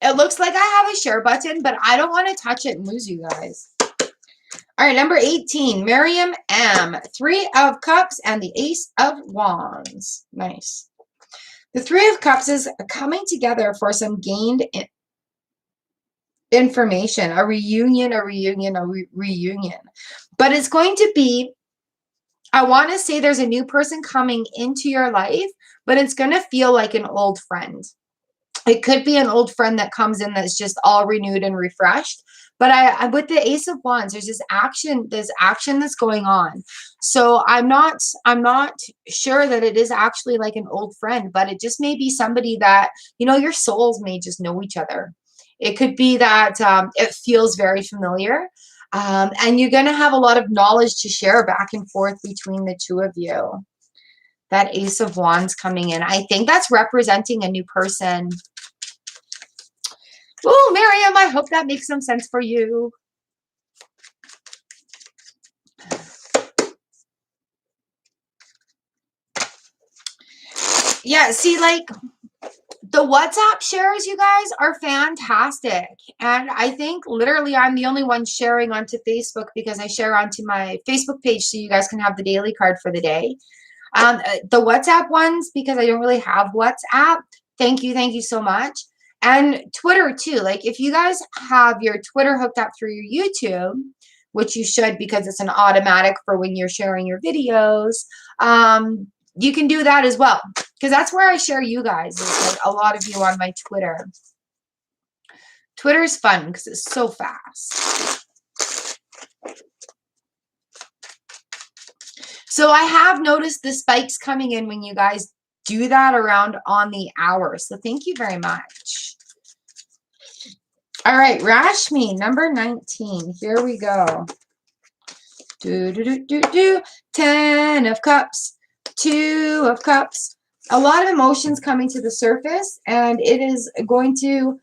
It looks like I have a share button, but I don't want to touch it and lose you guys. All right, number 18, Miriam M. 3 of Cups and the Ace of Wands. Nice. The 3 of Cups is coming together for some gained information, a reunion. But it's going to be I want to say there's a new person coming into your life, but it's going to feel like an old friend. It could be an old friend that comes in that's just all renewed and refreshed. But I with the Ace of Wands, there's action that's going on. So I'm not sure that it is actually like an old friend, but it just may be somebody that, your souls may just know each other. It could be that it feels very familiar. And you're going to have a lot of knowledge to share back and forth between the two of you. That Ace of Wands coming in. I think that's representing a new person. Oh, Miriam, I hope that makes some sense for you. Yeah, see, like, the WhatsApp shares, you guys, are fantastic. And I think literally I'm the only one sharing onto Facebook because I share onto my Facebook page so you guys can have the daily card for the day. The WhatsApp ones, because I don't really have WhatsApp. Thank you so much. And Twitter too. Like if you guys have your Twitter hooked up through your YouTube, which you should because it's an automatic for when you're sharing your videos, you can do that as well. Because that's where I share you guys. Is like a lot of you on my Twitter. Twitter's fun because it's so fast. So I have noticed the spikes coming in when you guys do that around on the hour. So thank you very much. All right, Rashmi, number 19. Here we go. 10 of Cups, 2 of Cups. A lot of emotions coming to the surface, and it is going to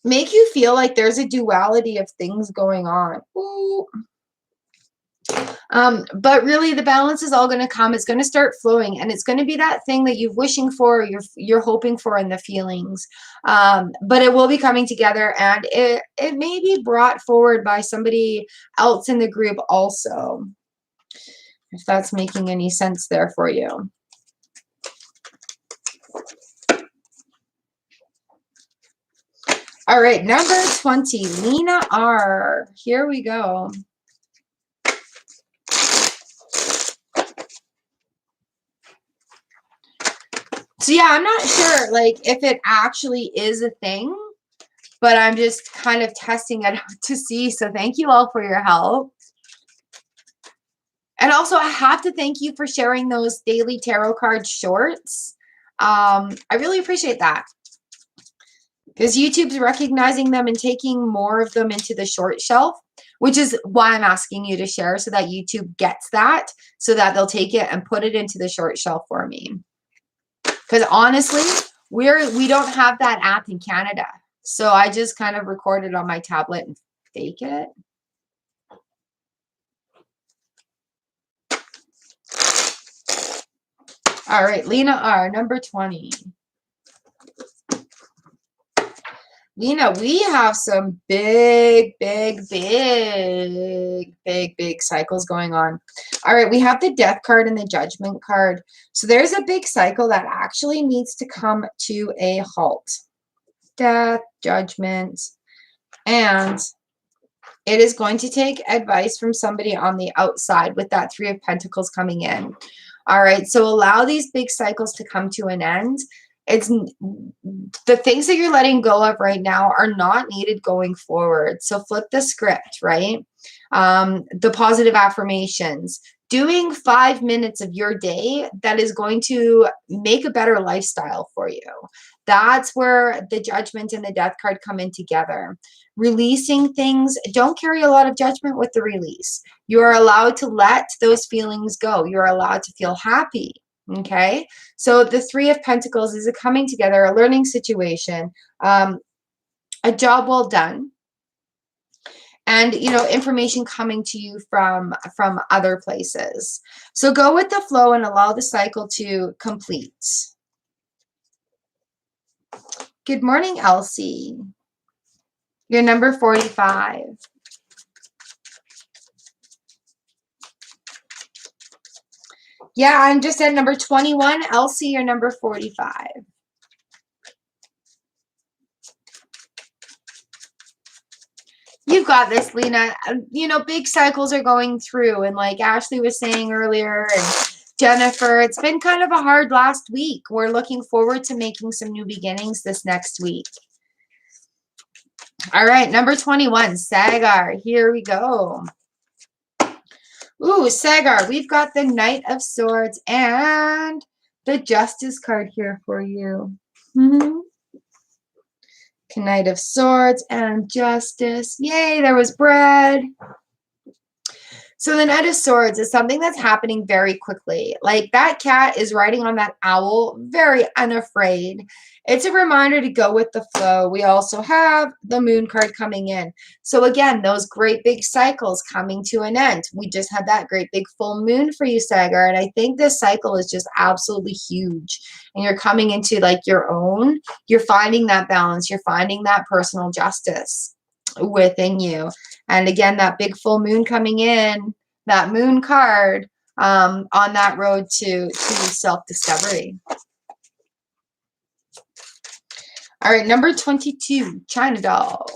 make you feel like there's a duality of things going on. Ooh. But really the balance is all going to come. It's going to start flowing, and it's going to be that thing that you're wishing for, you're hoping for in the feelings. But it will be coming together, and it may be brought forward by somebody else in the group also, if that's making any sense there for you. All right, number 20, Lena R. Here we go. So yeah, I'm not sure like if it actually is a thing, but I'm just kind of testing it out to see. So thank you all for your help. And also I have to thank you for sharing those daily tarot card shorts. I really appreciate that. Because YouTube's recognizing them and taking more of them into the short shelf, which is why I'm asking you to share so that YouTube gets that, so that they'll take it and put it into the short shelf for me. Because honestly, we don't have that app in Canada. So I just kind of record it on my tablet and fake it. All right, Lena R, number 20. Lena, we have some big cycles going on. All right, we have the Death card and the Judgment card. So there's a big cycle that actually needs to come to a halt. Death, Judgment, and it is going to take advice from somebody on the outside with that 3 of Pentacles coming in. All right, so allow these big cycles to come to an end. It's the things that you're letting go of right now are not needed going forward. So flip the script, right? The positive affirmations, doing 5 minutes of your day that is going to make a better lifestyle for you. That's where the Judgment and the Death card come in together. Releasing things. Don't carry a lot of judgment with the release. You are allowed to let those feelings go. You're allowed to feel happy. Okay, so the 3 of Pentacles is a coming together, a learning situation, a job well done, and information coming to you from other places. So go with the flow and allow the cycle to complete. Good morning, Elsie. You're number 45. Yeah, I'm just at number 21. Elsie, you're number 45. You've got this, Lena. You know, big cycles are going through. And like Ashley was saying earlier, and Jennifer, it's been kind of a hard last week. We're looking forward to making some new beginnings this next week. All right, number 21, Sagar. Here we go. Ooh, Sagar, we've got the Knight of Swords and the Justice card here for you. Knight of Swords and Justice. Yay, there was bread. So the Knight of Swords is something that's happening very quickly. Like that cat is riding on that owl, very unafraid. It's a reminder to go with the flow. We also have the Moon card coming in. So again, those great big cycles coming to an end. We just had that great big full moon for you, Sagar. And I think this cycle is just absolutely huge. And you're coming into like your own. You're finding that balance. You're finding that personal justice within you. And again, that big full moon coming in, that moon card on that road to self-discovery. All right, number 22, China Doll.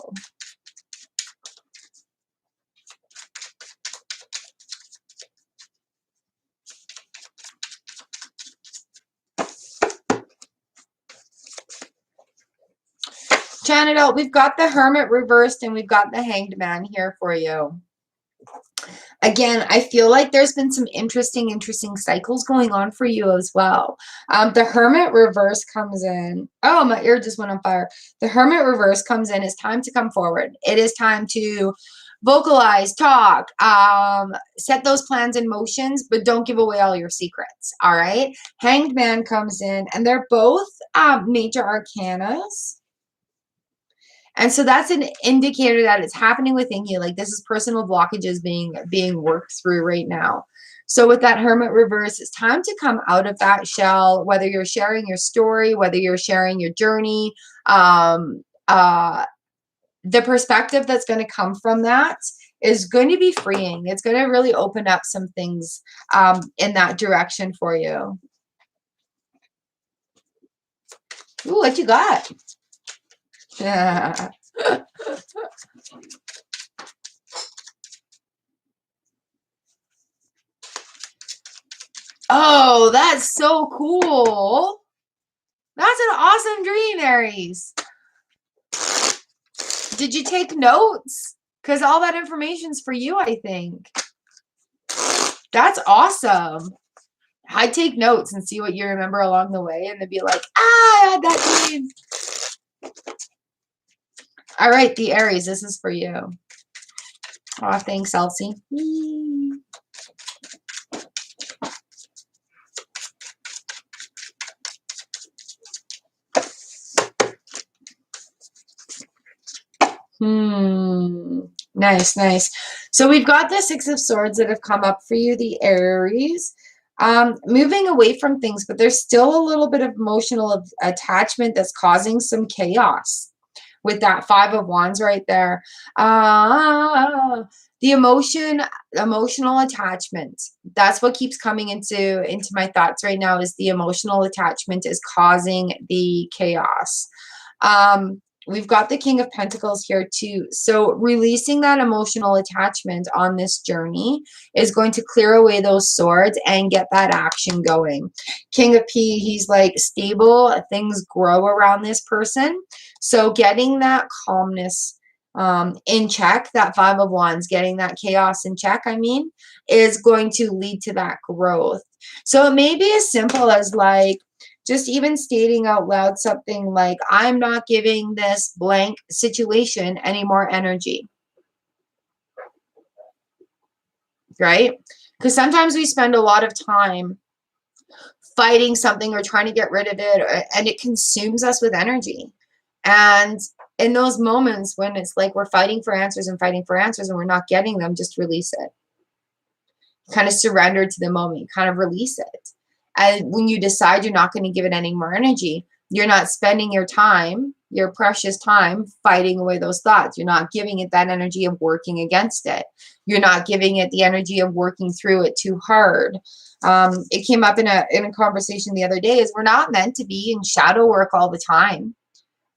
China Doll, we've got the Hermit reversed and we've got the Hanged Man here for you. Again, I feel like there's been some interesting cycles going on for you as well. The Hermit reverse comes in. Oh, my ear just went on fire. The Hermit reverse comes in. It's time to come forward. It is time to vocalize, talk, set those plans in motions, but don't give away all your secrets. All right. Hanged Man comes in, and they're both major arcanas. And so that's an indicator that it's happening within you. Like this is personal blockages being worked through right now. So with that Hermit reverse, it's time to come out of that shell, whether you're sharing your story, whether you're sharing your journey, the perspective that's going to come from that is going to be freeing. It's going to really open up some things in that direction for you. Ooh, what you got? Yeah. Oh, that's so cool. That's an awesome dream, Aries. Did you take notes? Because all that information's for you, I think. That's awesome. I'd take notes and see what you remember along the way and then be like, I had that dream. All right, the Aries, this is for you. Oh, thanks, Elsie. Nice, nice. So we've got the Six of Swords that have come up for you, the Aries. Moving away from things, but there's still a little bit of emotional attachment that's causing some chaos with that Five of Wands right there. The emotional attachment. That's what keeps coming into my thoughts right now, is the emotional attachment is causing the chaos. We've got the King of Pentacles here too. So releasing that emotional attachment on this journey is going to clear away those swords and get that action going. King of P, he's like stable. Things grow around this person. So getting that calmness in check, that Five of Wands, getting that chaos in check, I mean, is going to lead to that growth. So it may be as simple as like, just even stating out loud something like, I'm not giving this blank situation any more energy. Right? Because sometimes we spend a lot of time fighting something or trying to get rid of it, and it consumes us with energy. And in those moments when it's like we're fighting for answers and we're not getting them, just release it. Kind of surrender to the moment, kind of release it. And when you decide you're not going to give it any more energy, you're not spending your time, your precious time, fighting away those thoughts. You're not giving it that energy of working against it. You're not giving it the energy of working through it too hard. It came up in a conversation the other day, is we're not meant to be in shadow work all the time.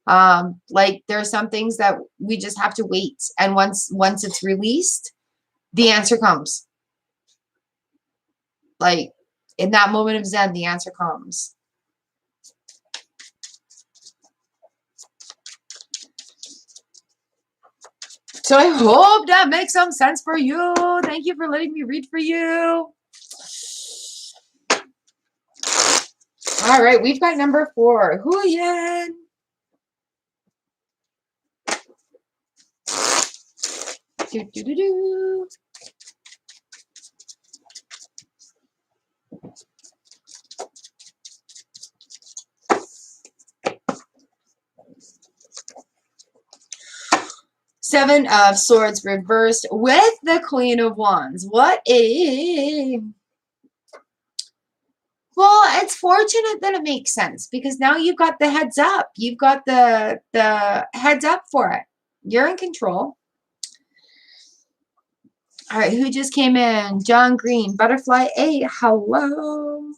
Like there are some things that we just have to wait. And once it's released, the answer comes. Like in that moment of Zen, the answer comes. So I hope that makes some sense for you. Thank you for letting me read for you. All right, we've got number 4. Huyen. Do, do, do, do. Seven of Swords reversed with the Queen of Wands. What a... Well, it's fortunate that it makes sense because now you've got the heads up. You've got the heads up for it. You're in control. All right, who just came in? John Green, Butterfly A. Hello.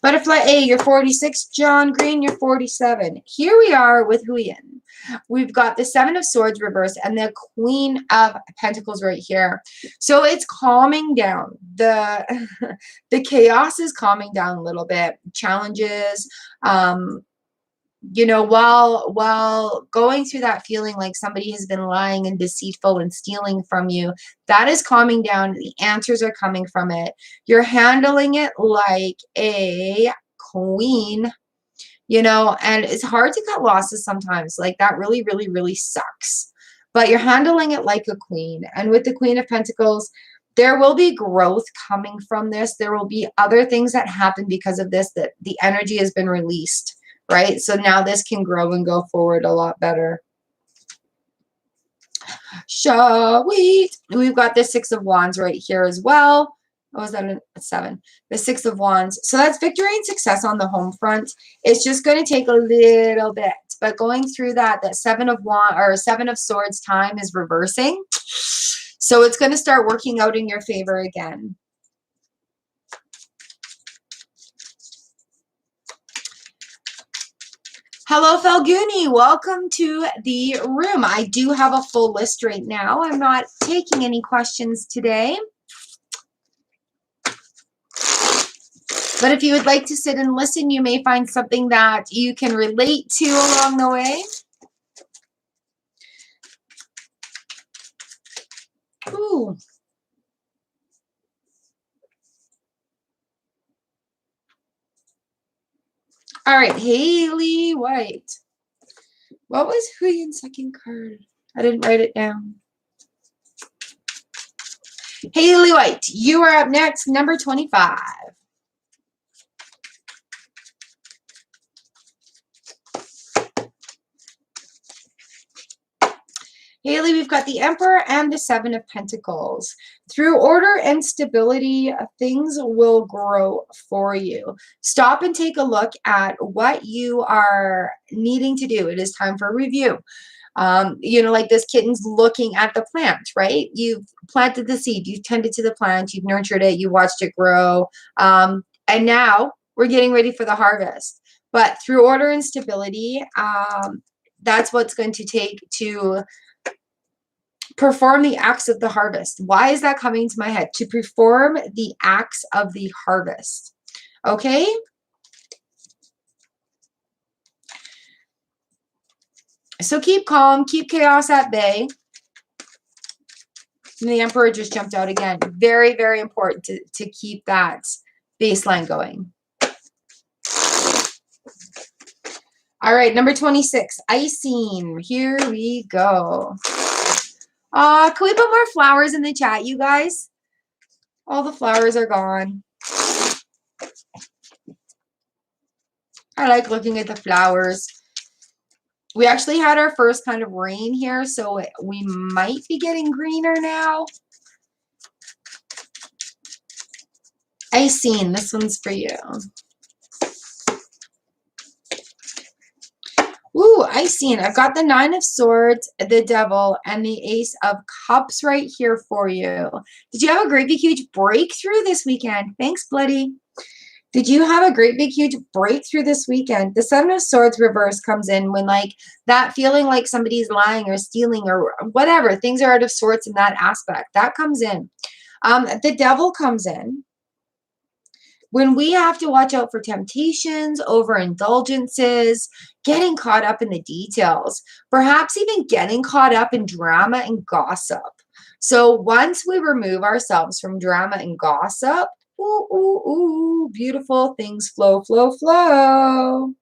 Butterfly A, you're 46. John Green, you're 47. Here we are with Huyen. We've got the 7 of Swords reversed and the Queen of Pentacles right here. So it's calming down. The chaos is calming down a little bit. Challenges, you know, while going through that feeling like somebody has been lying and deceitful and stealing from you, that is calming down. The answers are coming from it. You're handling it like a queen, you know, and it's hard to cut losses sometimes. Like that really, really, really sucks. But you're handling it like a queen. And with the Queen of Pentacles, there will be growth coming from this. There will be other things that happen because of this, that the energy has been released. Right? So now this can grow and go forward a lot better. Sweet. We've got the 6 of Wands right here as well. Oh, is that a 7? The 6 of Wands. So that's victory and success on the home front. It's just going to take a little bit. But going through that 7 of Wands or 7 of Swords time is reversing. So it's going to start working out in your favor again. Hello, Falguni. Welcome to the room. I do have a full list right now. I'm not taking any questions today. But if you would like to sit and listen, you may find something that you can relate to along the way. Ooh. All right, Haley White. What was Huyen's second card? I didn't write it down. Haley White, you are up next, number 25. Haley, we've got the Emperor and the 7 of Pentacles. Through order and stability, things will grow for you. Stop and take a look at what you are needing to do. It is time for a review. You know, like this kitten's looking at the plant, right? You've planted the seed, you've tended to the plant, you've nurtured it, you watched it grow. And now we're getting ready for the harvest. But through order and stability, that's what's going to take to perform the acts of the harvest. Why is that coming to my head? To perform the acts of the harvest. Okay? So keep calm, keep chaos at bay. And the Emperor just jumped out again. Very, very important to keep that baseline going. All right, number 26, icing. Here we go. Can we put more flowers in the chat, you guys? All the flowers are gone. I like looking at the flowers. We actually had our first kind of rain here, so we might be getting greener now. Icing, this one's for you. Ooh, I seen, I've got the Nine of Swords, the Devil, and the Ace of Cups right here for you. Did you have a great big huge breakthrough this weekend? Thanks, Bloody. Did you have a great big huge breakthrough this weekend? The Seven of Swords reverse comes in when like that feeling like somebody's lying or stealing or whatever. Things are out of sorts in that aspect. That comes in. The Devil comes in when we have to watch out for temptations, overindulgences, getting caught up in the details, perhaps even getting caught up in drama and gossip. So once we remove ourselves from drama and gossip, ooh, ooh, ooh, beautiful things flow, flow, flow.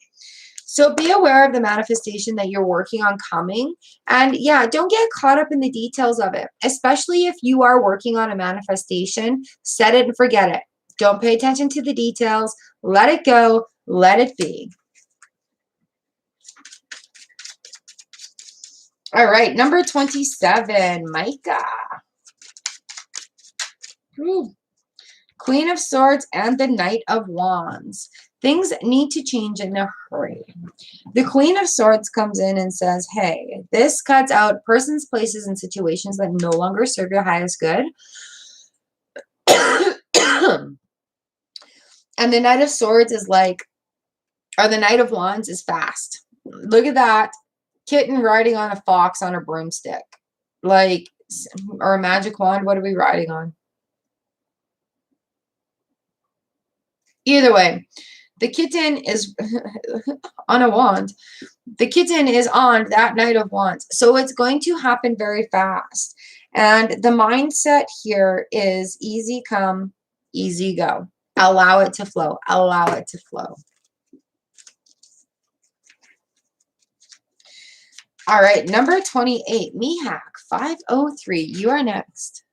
So be aware of the manifestation that you're working on coming. And yeah, don't get caught up in the details of it, especially if you are working on a manifestation. Set it and forget it. Don't pay attention to the details. Let it go. Let it be. All right, number 27, Micah. Ooh. Queen of Swords and the Knight of Wands. Things need to change in a hurry. The Queen of Swords comes in and says, hey, this cuts out persons, places, and situations that no longer serve your highest good. And the Knight of Swords is like, or the Knight of Wands is fast. Look at that. Kitten riding on a fox on a broomstick. Like, or a magic wand. What are we riding on? Either way, the kitten is on a wand. The kitten is on that Knight of Wands. So it's going to happen very fast. And the mindset here is easy come, easy go. Allow it to flow. Allow it to flow. All right, number 28, Mihak, 503. You are next.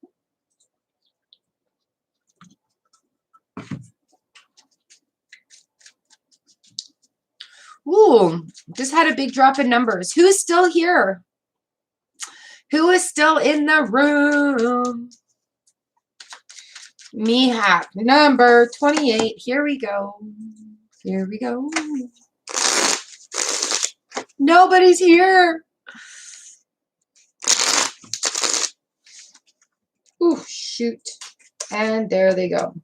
Ooh, just had a big drop in numbers. Who is still here? Who is still in the room? Mihak, number 28. Here we go. Here we go. Nobody's here. Ooh, shoot. And there they go.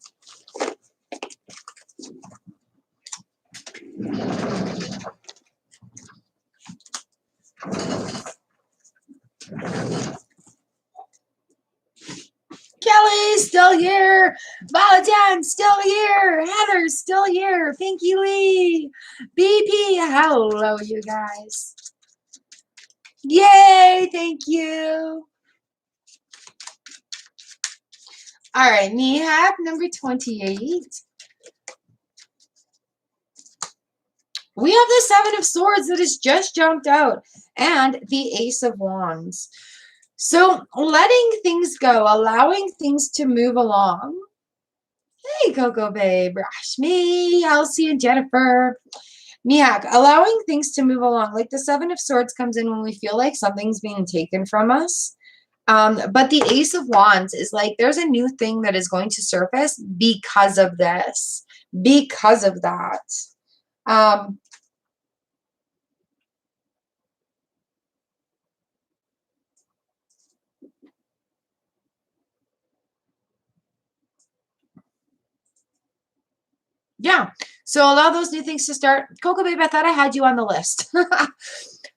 Kelly's still here. Valentine's still here. Heather's still here. Pinky Lee. BP. Hello, you guys. Yay. Thank you. All right. Mihak, number 28. We have the Seven of Swords that has just jumped out. And the Ace of Wands. So letting things go, allowing things to move along. Hey, Coco Babe, Rashmi, Elsie, and Jennifer. Mihak, allowing things to move along. Like the Seven of Swords comes in when we feel like something's being taken from us. But the Ace of Wands is like there's a new thing that is going to surface because of this, because of that. Yeah. So allow those new things to start. Coco Babe, I thought I had you on the list.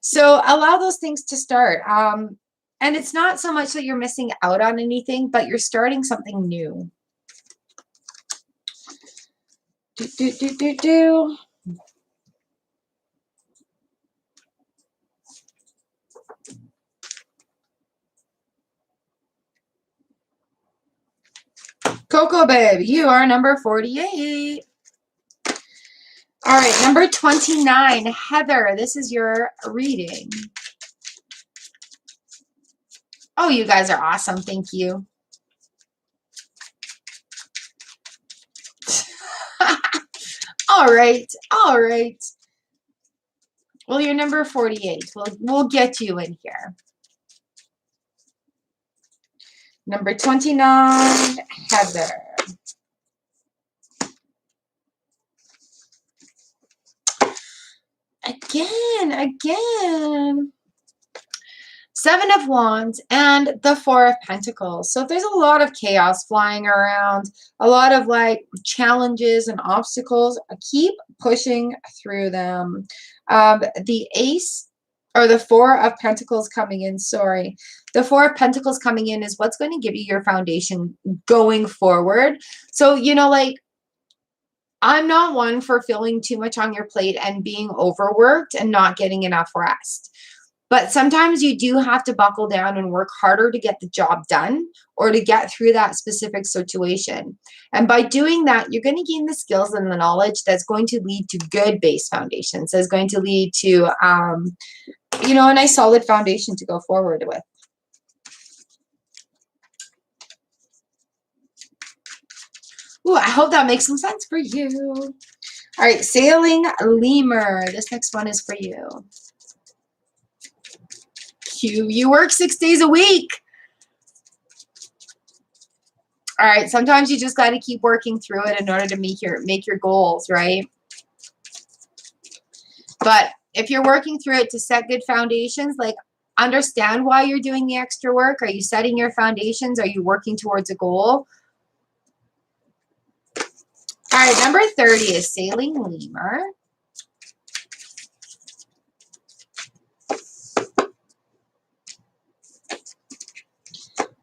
So allow those things to start. And it's not so much that you're missing out on anything, but you're starting something new. Coco Babe, you are number 48. All right, number 29, Heather, this is your reading. Oh, you guys are awesome. Thank you. All right. All right. Well, you're number 48. We'll get you in here. Number 29, Heather. again. Seven of Wands and the Four of Pentacles. So if there's a lot of chaos flying around, a lot of like challenges and obstacles, keep pushing through them. The Ace or the Four of Pentacles coming in, sorry. The Four of Pentacles coming in is what's going to give you your foundation going forward. So, you know, like, I'm not one for feeling too much on your plate and being overworked and not getting enough rest. But sometimes you do have to buckle down and work harder to get the job done or to get through that specific situation. And by doing that, you're going to gain the skills and the knowledge that's going to lead to good base foundations. That's going to lead to, you know, a nice solid foundation to go forward with. Ooh, I hope that makes some sense for you. All right, Sailing Lemur. This next one is for you. You work 6 days a week. All right, sometimes you just got to keep working through it in order to make your goals, right? But if you're working through it to set good foundations, like, understand why you're doing the extra work. Are you setting your foundations? Are you working towards a goal? All right, number 30 is Sailing Lemur.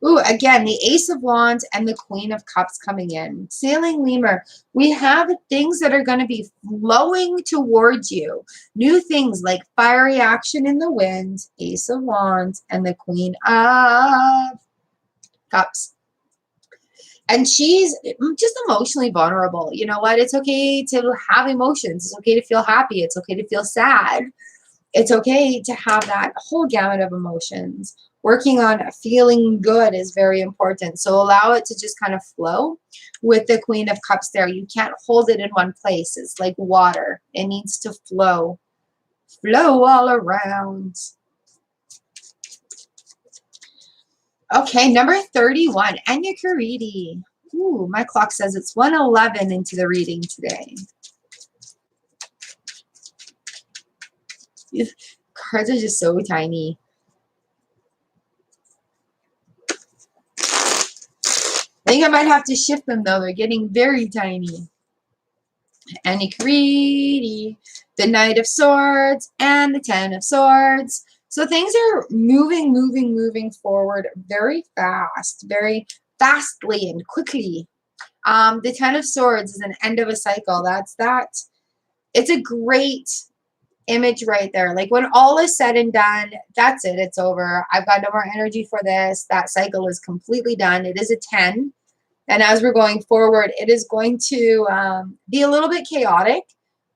Ooh, again, the Ace of Wands and the Queen of Cups coming in. Sailing Lemur, we have things that are going to be flowing towards you. New things like fiery action in the wind, Ace of Wands, and the Queen of Cups. And she's just emotionally vulnerable. You know what? It's okay to have emotions. It's okay to feel happy. It's okay to feel sad. It's okay to have that whole gamut of emotions. Working on feeling good is very important. So allow it to just kind of flow with the Queen of Cups there. You can't hold it in one place. It's like water. It needs to flow. Flow all around. Okay, number 31, Enya Karidi. Ooh, my clock says it's 1:11 into the reading today. These cards are just so tiny. I think I might have to shift them, though. They're getting very tiny. Enya Karidi, the Knight of Swords, and the Ten of Swords. So things are moving forward very fast, very fastly and quickly. The Ten of Swords is an end of a cycle. That's that. It's a great image right there. Like, when all is said and done, that's it. It's over. I've got no more energy for this. That cycle is completely done. It is a 10. And as we're going forward, it is going to be a little bit chaotic,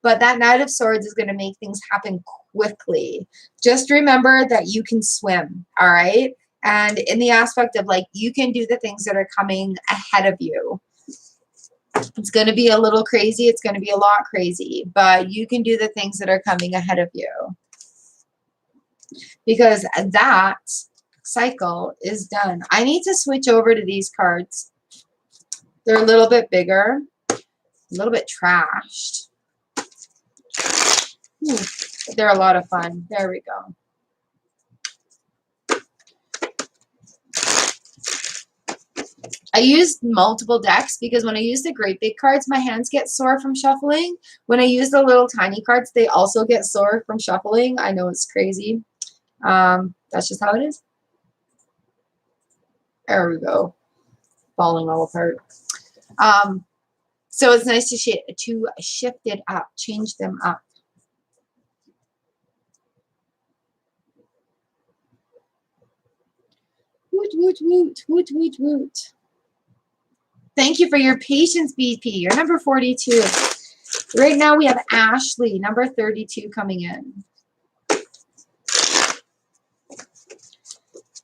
but that Knight of Swords is going to make things happen quickly. Just remember that you can swim, all right? And in the aspect of, like, you can do the things that are coming ahead of you. It's going to be a little crazy. It's going to be a lot crazy, but you can do the things that are coming ahead of you. Because that cycle is done. I need to switch over to these cards. They're a little bit bigger, a little bit trashed. Ooh, they're a lot of fun. There we go. I used multiple decks because when I use the great big cards, my hands get sore from shuffling. When I use the little tiny cards, they also get sore from shuffling. I know it's crazy. That's just how it is. There we go. Falling all apart. So it's nice to shift it up, change them up. Woot, woot, woot, woot, woot, woot. Thank you for your patience, BP. You're number 42. Right now we have Ashley, number 32, coming in.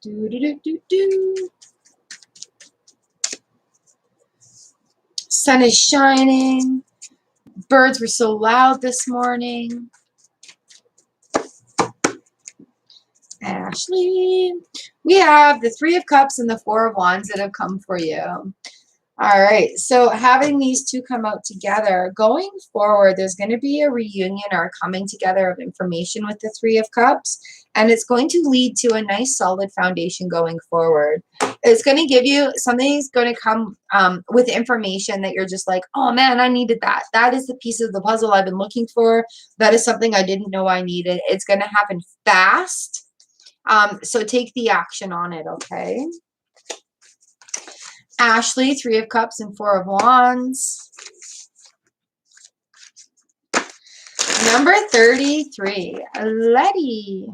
Do, do, do, do, do. Sun is shining. Birds were so loud this morning. Ashley. We have the Three of Cups and the Four of Wands that have come for you. All right, so having these two come out together, going forward, there's going to be a reunion or a coming together of information with the Three of Cups, and it's going to lead to a nice solid foundation going forward. It's going to give you, something's going to come with information that you're just like, oh man, I needed that. That is the piece of the puzzle I've been looking for. That is something I didn't know I needed. It's going to happen fast, so take the action on it, okay? Ashley, Three of Cups and Four of Wands. Number 33, Letty.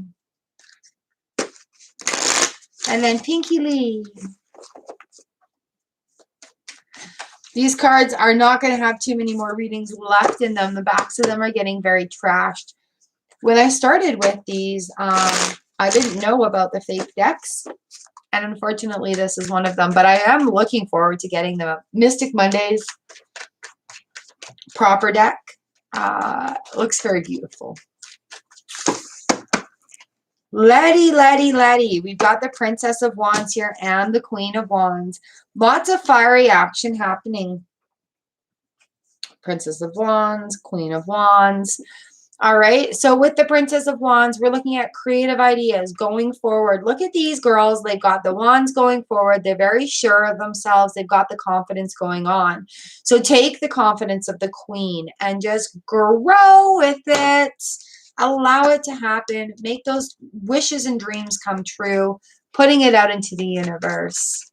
And then Pinky Lee. These cards are not going to have too many more readings left in them. The backs of them are getting very trashed. When I started with these, I didn't know about the fake decks. And unfortunately, this is one of them. But I am looking forward to getting the Mystic Mondays proper deck. Looks very beautiful. Letty, Letty, Letty. We've got the Princess of Wands here and the Queen of Wands. Lots of fiery action happening. Princess of Wands, Queen of Wands. All right, so with the Princess of Wands, we're looking at creative ideas going forward. Look at these girls. They've got the wands going forward. They're very sure of themselves. They've got the confidence going on. So take the confidence of the Queen and just grow with it. Allow it to happen. Make those wishes and dreams come true. Putting it out into the universe.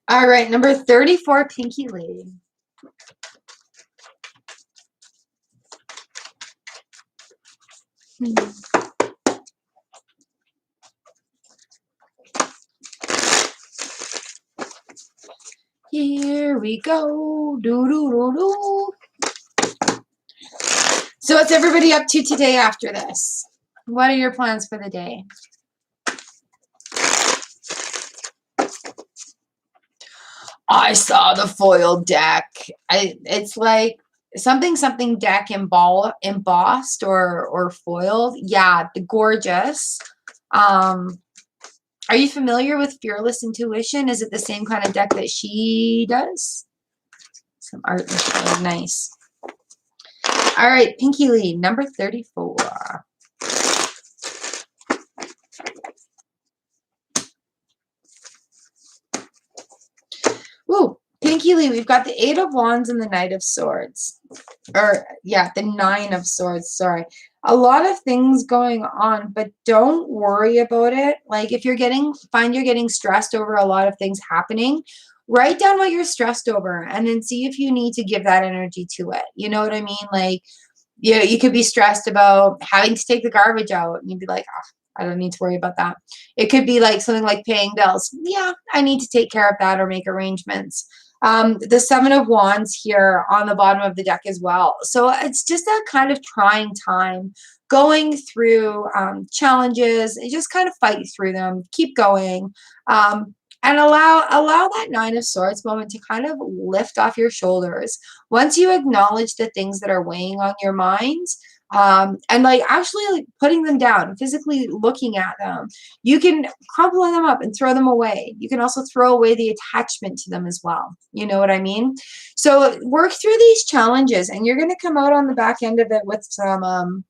All right, number 34, Pinky Lee. Here we go. Do, do, do, do. So what's everybody up to today after this? What are your plans for the day? I saw the foil deck. It's like something deck embossed or foiled. Yeah, gorgeous. Are you familiar with Fearless Intuition? Is it the same kind of deck that she does? Some art is really nice. All right, Pinky Lee, number 34. Ooh, Pinky Lee, we've got the Eight of Wands and the Knight of Swords. Or, yeah, the Nine of Swords, sorry. A lot of things going on, but don't worry about it. Like, if find you're getting stressed over a lot of things happening, write down what you're stressed over and then see if you need to give that energy to it. You know what I mean? Like, you could be stressed about having to take the garbage out, and you'd be like, oh, I don't need to worry about that. It could be like something like paying bills. Yeah, I need to take care of that or make arrangements. The Seven of Wands here on the bottom of the deck as well. So it's just a kind of trying time, going through challenges and just kind of fight through them, keep going, and allow that Nine of Swords moment to kind of lift off your shoulders. Once you acknowledge the things that are weighing on your mind, and like actually like putting them down, physically looking at them, you can crumple them up and throw them away. You can also throw away the attachment to them as well. You know what I mean? So work through these challenges and you're going to come out on the back end of it with some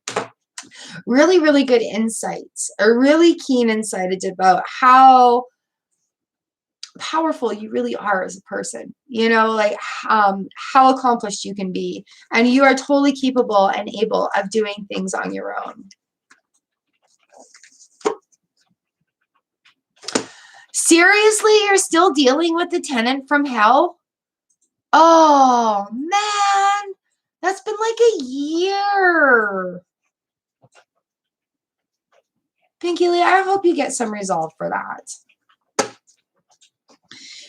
really, really good insights, a really keen insight about how powerful you really are as a person, you know, like how accomplished you can be, and you are totally capable and able of doing things on your own. Seriously, you're still dealing with the tenant from hell? Oh man, that's been like a year. Pinky Lee, I hope you get some resolve for that.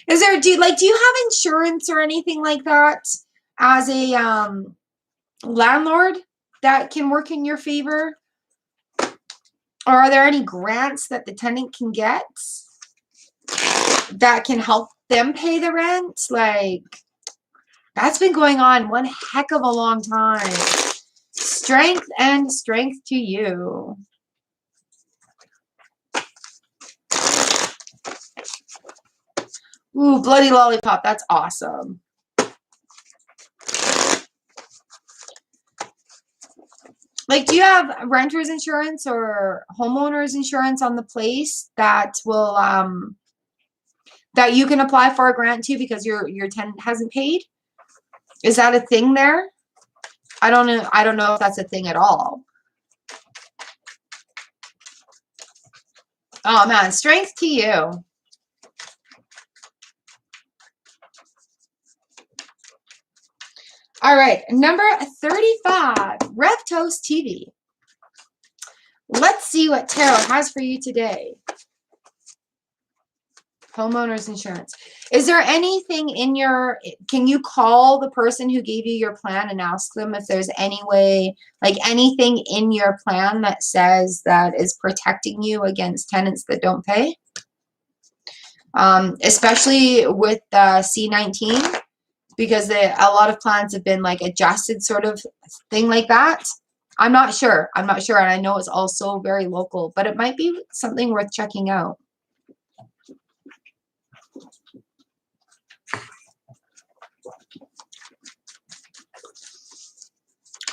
Do you have insurance or anything like that as a landlord that can work in your favor? Or are there any grants that the tenant can get that can help them pay the rent? Like, that's been going on one heck of a long time. Strength and strength to you. Ooh, bloody lollipop. That's awesome. Like, do you have renter's insurance or homeowner's insurance on the place that will that you can apply for a grant to because your tenant hasn't paid? Is that a thing there? I don't know. I don't know if that's a thing at all. Oh man, strength to you. All right, number 35, Rev Toast TV. Let's see what tarot has for you today. Homeowner's insurance. Is there anything in your, can you call the person who gave you your plan and ask them if there's any way, like anything in your plan that says that is protecting you against tenants that don't pay? Especially with C19, because a lot of plans have been like adjusted sort of thing like that. I'm not sure. I'm not sure. And I know it's also very local, but it might be something worth checking out.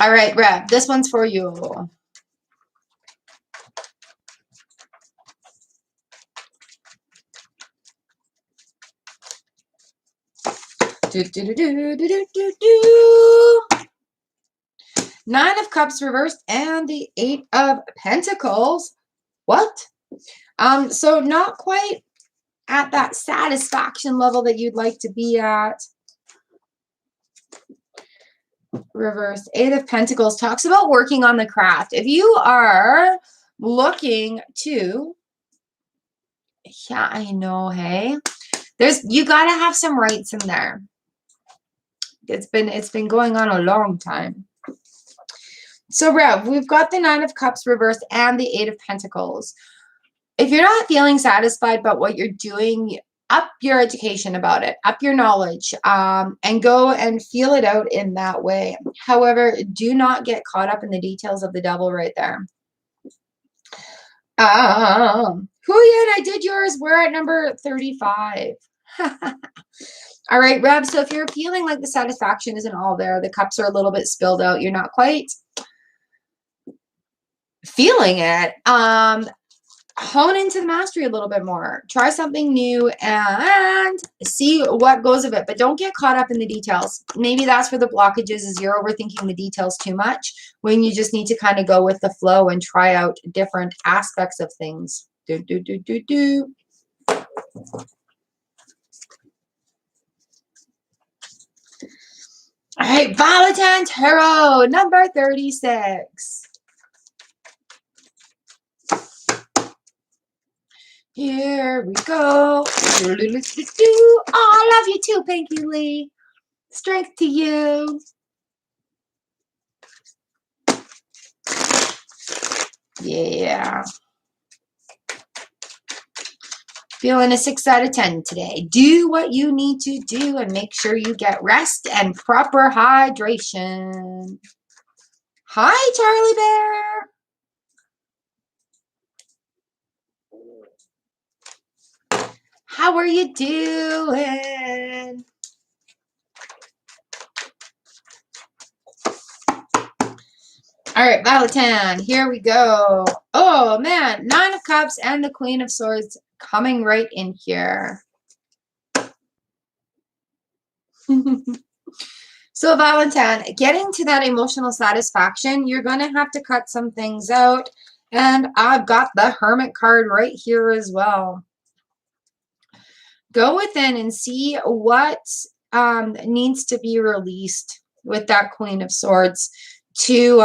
All right, Rev, this one's for you. Nine of Cups reversed and the Eight of Pentacles. What? So not quite at that satisfaction level that you'd like to be at. Reverse. Eight of Pentacles talks about working on the craft. If you are looking to, yeah, I know, hey, you gotta have some rights in there. It's been going on a long time. So Rev, we've got the Nine of Cups reversed and the Eight of Pentacles. If you're not feeling satisfied about what you're doing, up your education about it, up your knowledge, and go and feel it out in that way. However, do not get caught up in the details of the devil right there. Huyan, I did yours. We're at number 35. All right, Rev, so if you're feeling like the satisfaction isn't all there, the cups are a little bit spilled out, you're not quite feeling it, hone into the mastery a little bit more. Try something new and see what goes of it. But don't get caught up in the details. Maybe that's where the blockages is you're overthinking the details too much when you just need to kind of go with the flow and try out different aspects of things. All right, Valentine Tarot, number 36. Here we go. Oh, I love you too, Pinky Lee. Strength to you. Yeah. Feeling a 6 out of 10 today. Do what you need to do and make sure you get rest and proper hydration. Hi, Charlie Bear. How are you doing? All right, Valentine, here we go. Oh, man, Nine of Cups and the Queen of Swords coming right in here. So, Valentine, getting to that emotional satisfaction, you're going to have to cut some things out. And I've got the Hermit card right here as well. Go within and see what needs to be released with that Queen of Swords to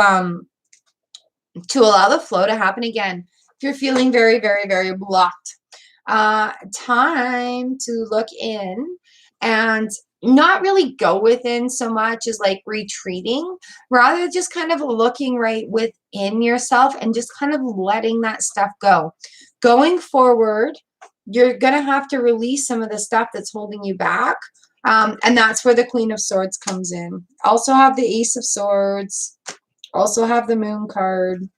allow the flow to happen again. If you're feeling very, very, very blocked, time to look in and not really go within so much as like retreating, rather just kind of looking right within yourself and just kind of letting that stuff go. Going forward, you're going to have to release some of the stuff that's holding you back. And that's where the Queen of Swords comes in. Also have the Ace of Swords. Also have the Moon card.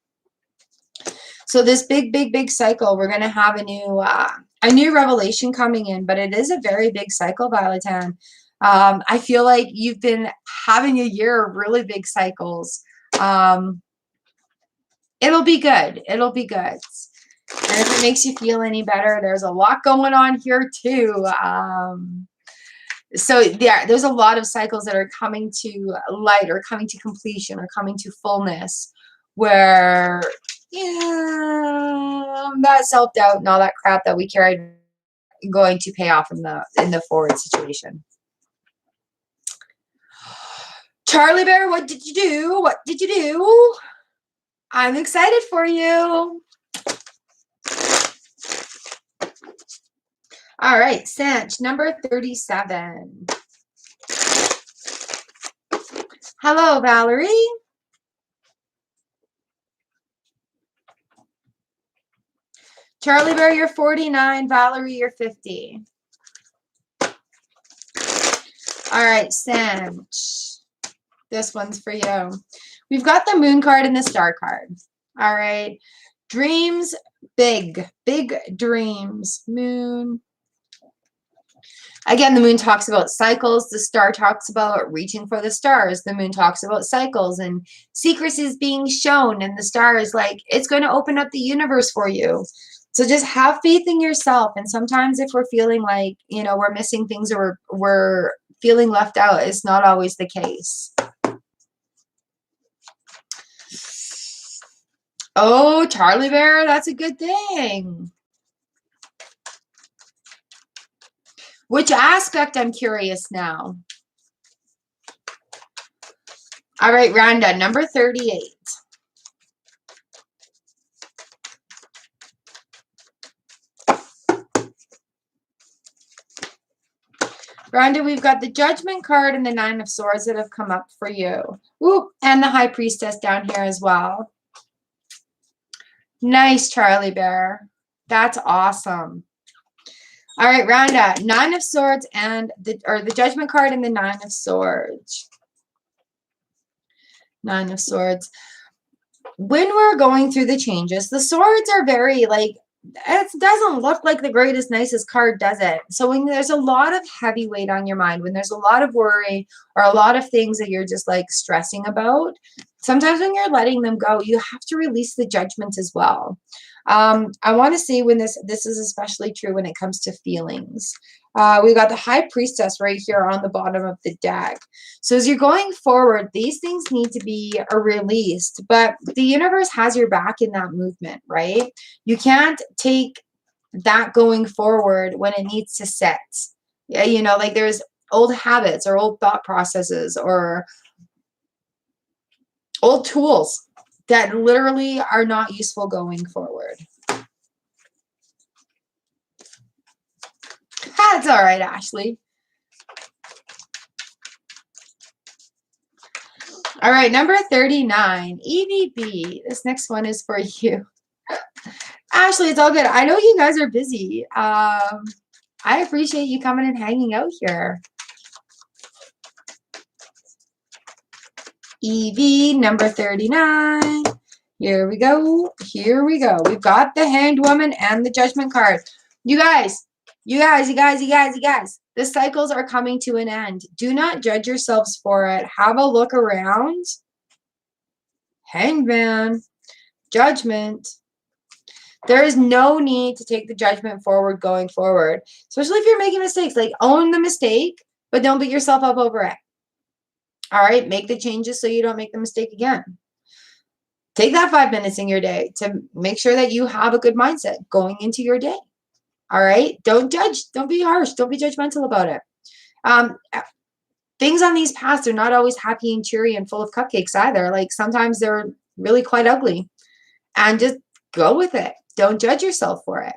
So this big, big, big cycle, we're going to have a a new revelation coming in, but it is a very big cycle, Violetan. I feel like you've been having a year of really big cycles. It'll be good. It'll be good. And if it makes you feel any better, there's a lot going on here too. So yeah, there's a lot of cycles that are coming to light or coming to completion or coming to fullness where, yeah, that self-doubt and all that crap that we carried going to pay off in the forward situation. Charlie Bear, what did you do? What did you do? I'm excited for you. All right, Sanch, number 37. Hello, Valerie. Charlie Bear, you're 49. Valerie, you're 50. All right, Sanch. This one's for you. We've got the moon card and the star card. All right. Dreams, big dreams. Moon. Again, the moon talks about cycles. The star talks about reaching for the stars. The moon talks about cycles and secrets is being shown. And the star is like, it's going to open up the universe for you. So just have faith in yourself. And sometimes if we're feeling like, you know, we're missing things or we're feeling left out, it's not always the case. Oh, Charlie Bear, that's a good thing. Which aspect, I'm curious now. All right, Rhonda, number 38. Rhonda, we've got the Judgment card and the Nine of Swords that have come up for you. Ooh, and the High Priestess down here as well. Nice, Charlie Bear. That's awesome. All right, Rhonda, Nine of Swords and the Judgment card and the Nine of Swords. Nine of Swords. When we're going through the changes, the swords are very like, it doesn't look like the greatest, nicest card, does it? So when there's a lot of heavy weight on your mind, when there's a lot of worry or a lot of things that you're just like stressing about, sometimes when you're letting them go, you have to release the Judgment as well. I want to say when this is especially true when it comes to feelings. We got the High Priestess right here on the bottom of the deck. So as you're going forward, these things need to be released, but the universe has your back in that movement, right? You can't take that going forward when it needs to set. Yeah, you know, like there's old habits or old thought processes or old tools that literally are not useful going forward. That's all right, Ashley. All right, number 39, EVB. This next one is for you. Ashley, it's all good. I know you guys are busy. I appreciate you coming and hanging out here. EV number 39. Here we go. Here we go. We've got the Hanged Woman and the Judgment card. You guys. The cycles are coming to an end. Do not judge yourselves for it. Have a look around. Hanged Man. Judgment. There is no need to take the Judgment forward going forward. Especially if you're making mistakes. Like, own the mistake, but don't beat yourself up over it. All right, make the changes so you don't make the mistake again. Take that 5 minutes in your day to make sure that you have a good mindset going into your day. All right, don't judge. Don't be harsh. Don't be judgmental about it. Things on these paths are not always happy and cheery and full of cupcakes either. Like sometimes they're really quite ugly. And just go with it. Don't judge yourself for it.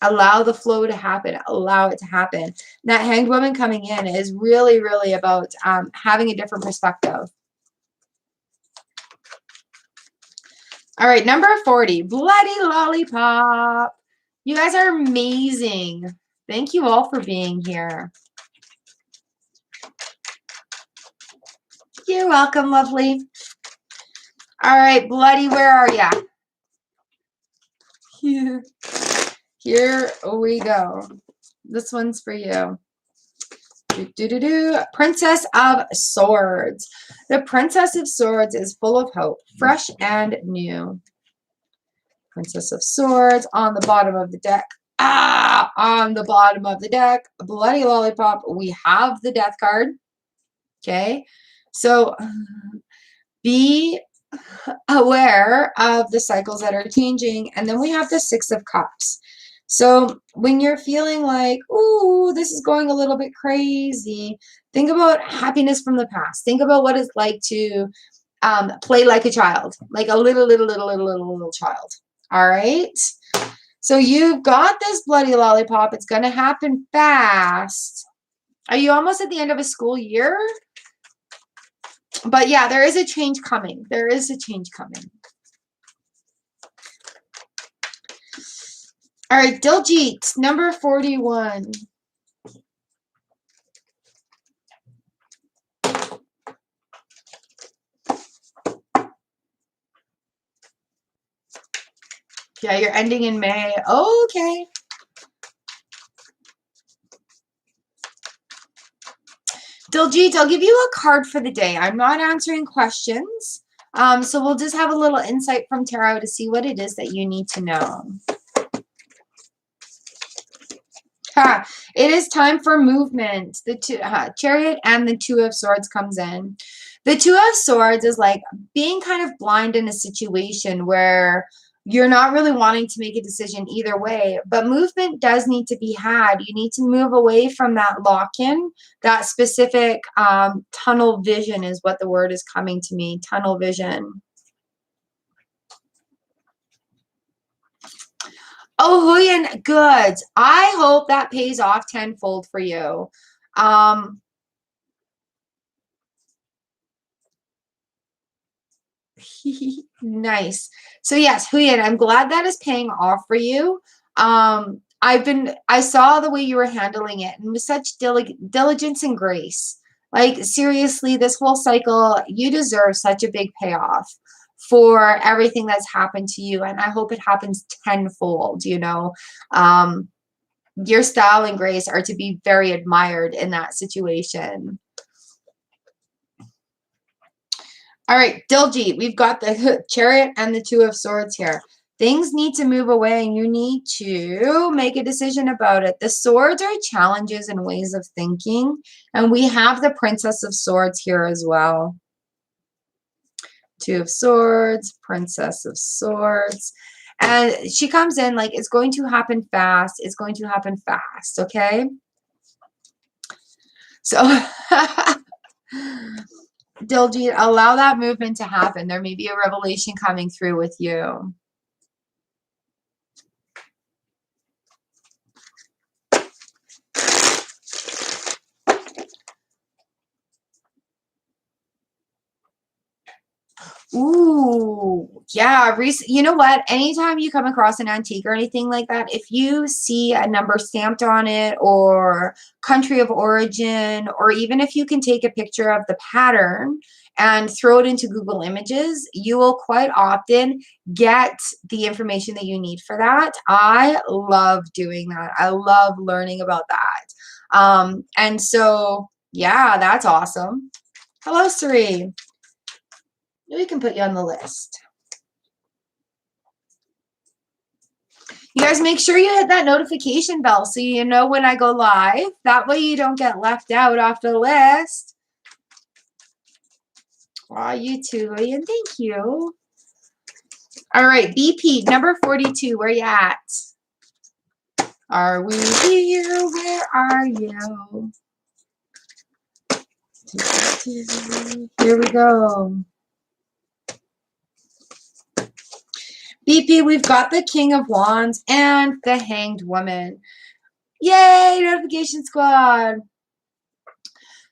Allow the flow to happen. Allow it to happen. That Hanged Woman coming in is really, really about having a different perspective. All right, number 40, Bloody Lollipop. You guys are amazing. Thank you all for being here. You're welcome, lovely. All right, Bloody, where are ya? Here we go. This one's for you. Princess of Swords. The Princess of Swords is full of hope, fresh and new. Princess of Swords on the bottom of the deck. On the bottom of the deck, bloody lollipop, we have the death card. Okay, so be aware of the cycles that are changing. And then we have the Six of Cups. So when you're feeling like, ooh, this is going a little bit crazy, think about happiness from the past. Think about what it's like to play like a child, like a little child. All right. So you've got this bloody lollipop. It's going to happen fast. Are you almost at the end of a school year? But yeah, there is a change coming. There is a change coming. All right, Diljit, number 41. Yeah, you're ending in May. Okay. Diljit, I'll give you a card for the day. I'm not answering questions. So we'll just have a little insight from tarot to see what it is that you need to know. It is time for movement. The Chariot and the Two of Swords comes in. The Two of Swords is like being kind of blind in a situation where you're not really wanting to make a decision either way, but movement does need to be had. You need to move away from that lock-in, that specific tunnel vision is what the word is coming to me, tunnel vision. Oh, Huyen, good. I hope that pays off tenfold for you. Nice. So yes, Huyen, I'm glad that is paying off for you. I saw the way you were handling it and with such diligence and grace. Like seriously, this whole cycle, you deserve such a big payoff for everything that's happened to you. And I hope it happens tenfold, you know. Your style and grace are to be very admired in that situation. All right, Diljit, we've got the Chariot and the Two of Swords here. Things need to move away and you need to make a decision about it. The swords are challenges and ways of thinking. And we have the Princess of Swords here as well. Two of Swords, Princess of Swords. And she comes in like, it's going to happen fast. It's going to happen fast, okay? So, Diljit, allow that movement to happen. There may be a revelation coming through with you. Ooh, yeah. You know what? Anytime you come across an antique or anything like that, if you see a number stamped on it or country of origin, or even if you can take a picture of the pattern and throw it into Google Images, you will quite often get the information that you need for that. I love doing that. I love learning about that. And so, yeah, that's awesome. Hello, Sari. We can put you on the list. You guys make sure you hit that notification bell so you know when I go live. That way you don't get left out off the list. Aw, you too, and thank you. All right, BP, number 42, where you at? Are we here? Where are you? Here we go. BP, we've got the King of Wands and the Hanged Woman. Yay, notification squad.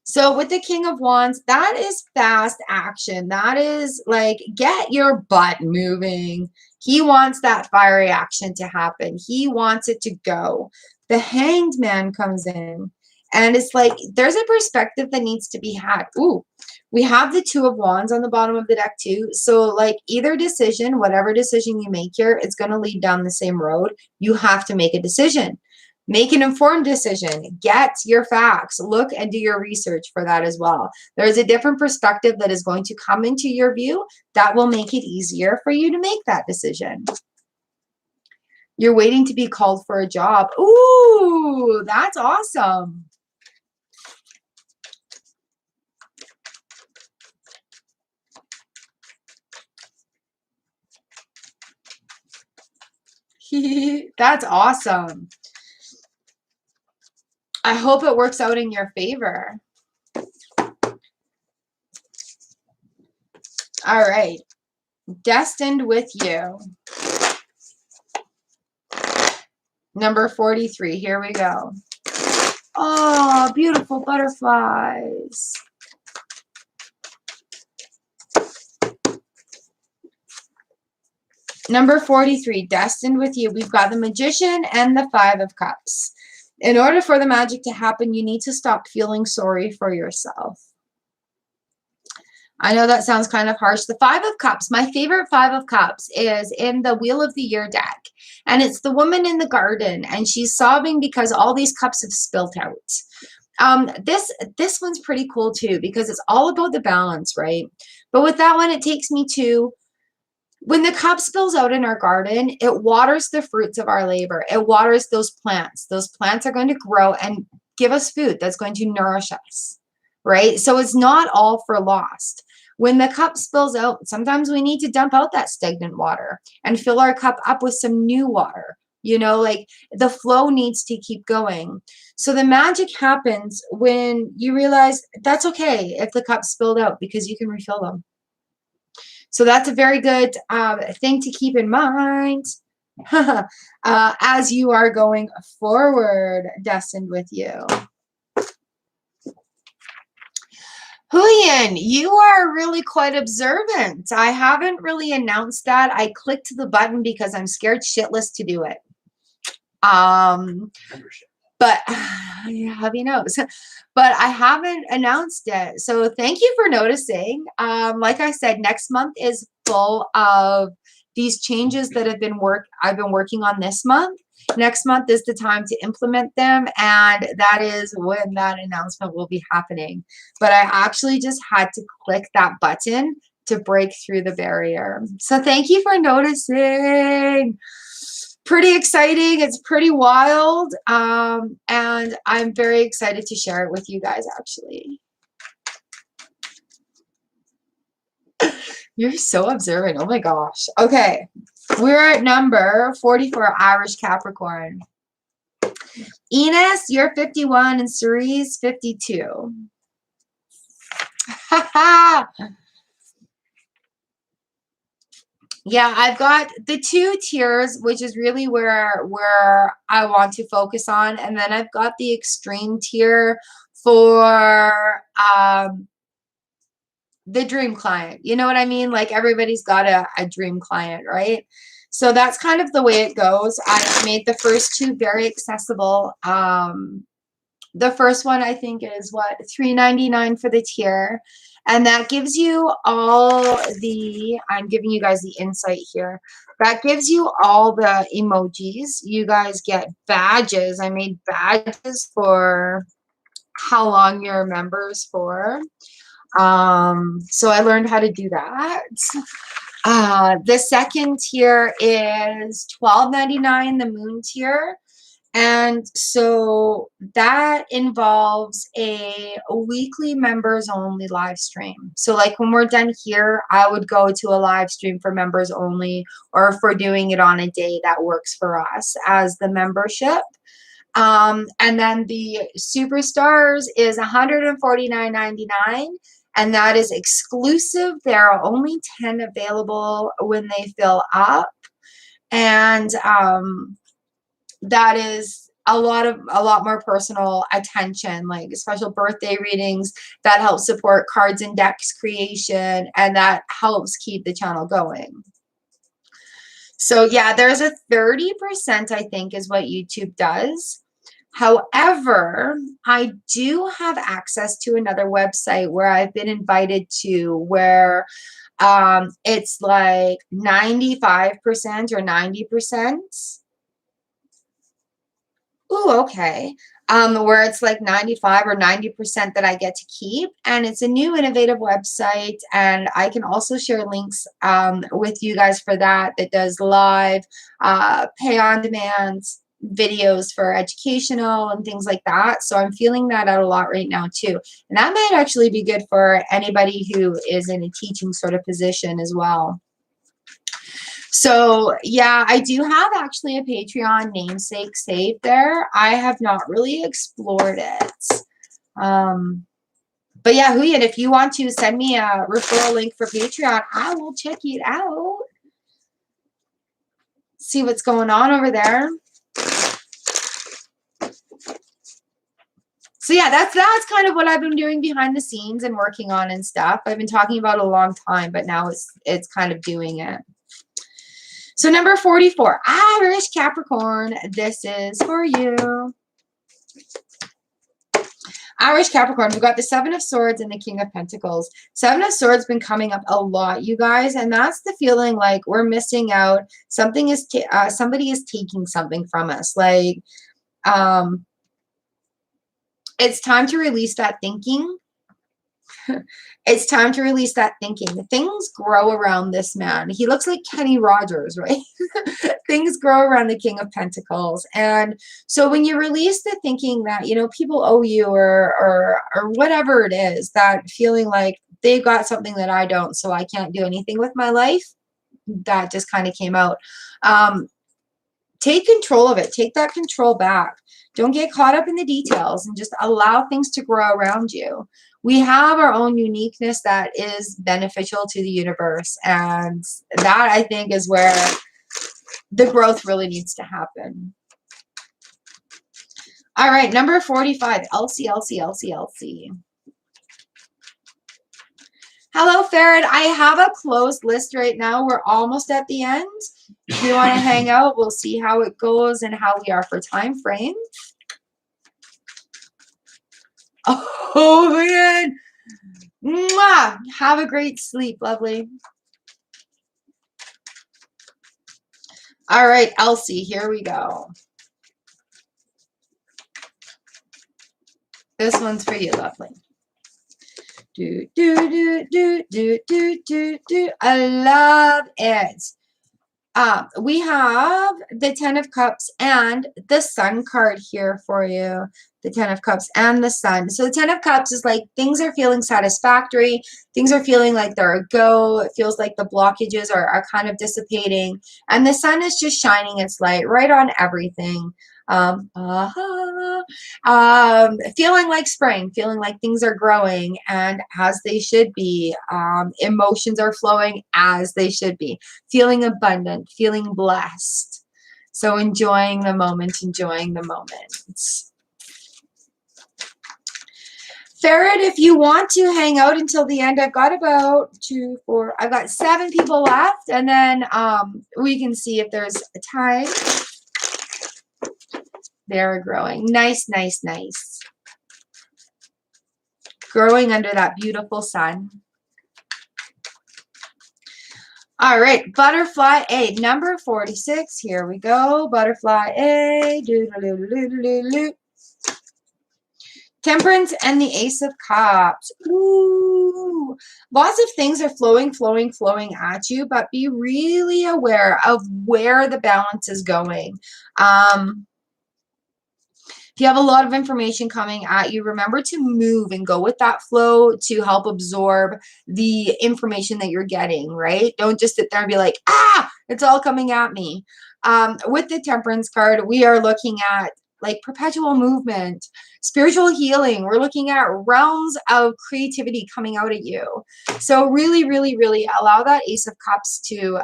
So with the King of Wands, that is fast action. That is like, get your butt moving. He wants that fiery action to happen. He wants it to go. The Hanged Man comes in. And it's like, there's a perspective that needs to be had. Ooh, we have the Two of Wands on the bottom of the deck too. So like either decision, whatever decision you make here, it's going to lead down the same road. You have to make a decision. Make an informed decision. Get your facts. Look and do your research for that as well. There's a different perspective that is going to come into your view that will make it easier for you to make that decision. You're waiting to be called for a job. Ooh, that's awesome. That's awesome. I hope it works out in your favor. All right. Destined with you. Number 43. Here we go. Oh, beautiful butterflies. Number 43, destined with you. We've got the Magician and the Five of Cups. In order for the magic to happen, you need to stop feeling sorry for yourself. I know that sounds kind of harsh. The Five of Cups, my favorite Five of Cups is in the Wheel of the Year deck. And it's the woman in the garden, and she's sobbing because all these cups have spilt out. This one's pretty cool too, because it's all about the balance, right? But with that one, it takes me to, when the cup spills out in our garden, it waters the fruits of our labor. It waters those plants. Those plants are going to grow and give us food that's going to nourish us, right? So it's not all for lost. When the cup spills out, sometimes we need to dump out that stagnant water and fill our cup up with some new water. You know, like the flow needs to keep going. So the magic happens when you realize that's okay if the cup spilled out, because you can refill them. So that's a very good thing to keep in mind as you are going forward, destined with you. Julian, you are really quite observant. I haven't really announced that. I clicked the button because I'm scared shitless to do it. But yeah, who knows? But I haven't announced it. So thank you for noticing. Like I said, next month is full of these changes that I've been working on this month. Next month is the time to implement them, and that is when that announcement will be happening. But I actually just had to click that button to break through the barrier. So thank you for noticing. Pretty exciting. It's pretty wild. And I'm very excited to share it with you guys, actually. You're so observant. Oh my gosh. Okay. We're at number 44, Irish Capricorn. Enos, you're 51, and Cerise, 52. Yeah, I've got the 2 tiers, which is really where I want to focus on. And then I've got the extreme tier for the dream client. You know what I mean? Like everybody's got a dream client, right? So that's kind of the way it goes. I made the first 2 very accessible. The first one I think is what, $3.99 for the tier. And that gives you all the, I'm giving you guys the insight here. That gives you all the emojis. You guys get badges. I made badges for how long you're members for. So I learned how to do that. The second tier is $12.99, the moon tier. And so that involves a weekly members only live stream. So like when we're done here, I would go to a live stream for members only, or if we're doing it on a day that works for us as the membership. And then the superstars is $149.99. And that is exclusive. There are only 10 available when they fill up. And that is a lot more personal attention, like special birthday readings that help support cards and decks creation, and that helps keep the channel going. So yeah, there's a 30%, I think, is what YouTube does However, I do have access to another website where I've been invited to where it's like 95% or 90%. Ooh, okay. Where it's like 95 or 90% that I get to keep. And it's a new innovative website. And I can also share links with you guys for that does live, pay on demand videos for educational and things like that. So I'm feeling that out a lot right now too. And that might actually be good for anybody who is in a teaching sort of position as well. So yeah, I do have actually a Patreon namesake saved there. I have not really explored it. But yeah, Huyen, if you want to send me a referral link for Patreon, I will check it out. See what's going on over there. So yeah, that's kind of what I've been doing behind the scenes and working on and stuff. I've been talking about it a long time, but now it's kind of doing it. So number 44, Irish Capricorn, this is for you. Irish Capricorn, we've got the Seven of Swords and the King of Pentacles. Seven of Swords been coming up a lot, you guys, and that's the feeling like we're missing out. Somebody is taking something from us. Like, it's time to release that thinking. It's time to release that thinking. Things grow around this man. He looks like Kenny Rogers, right? Things grow around the King of Pentacles. And so when you release the thinking that, you know, people owe you or whatever it is, that feeling like they've got something that I don't, so I can't do anything with my life, that just kind of came out. Take control of it. Take that control back. Don't get caught up in the details and just allow things to grow around you. We have our own uniqueness that is beneficial to the universe. And that, I think, is where the growth really needs to happen. All right, number 45, Elsie. Hello, Ferret. I have a closed list right now. We're almost at the end. If you want to hang out, we'll see how it goes and how we are for time frame. Oh, man. Mwah! Have a great sleep, lovely. All right, Elsie, here we go. This one's for you, lovely. Do, do, do, do, do, do, do, do. I love it. We have the Ten of Cups and the Sun card here for you. The Ten of Cups and the Sun. So the Ten of Cups is like things are feeling satisfactory. Things are feeling like they're a go. It feels like the blockages are kind of dissipating. And the Sun is just shining its light right on everything. Feeling like spring, feeling like things are growing and as they should be. Emotions are flowing as they should be. Feeling abundant, feeling blessed. So enjoying the moment, enjoying the moment. Ferret, if you want to hang out until the end, I've got about I've got 7 people left, and then we can see if there's a tie. They're growing. Nice, nice, nice. Growing under that beautiful sun. All right, Butterfly A, number 46. Here we go. Butterfly A. Temperance and the Ace of Cups. Ooh. Lots of things are flowing at you, but be really aware of where the balance is going. If you have a lot of information coming at you, remember to move and go with that flow to help absorb the information that you're getting, right? Don't just sit there and be like, it's all coming at me. With the Temperance card, we are looking at like perpetual movement, spiritual healing. We're looking at realms of creativity coming out at you. So really, really, really allow that Ace of Cups to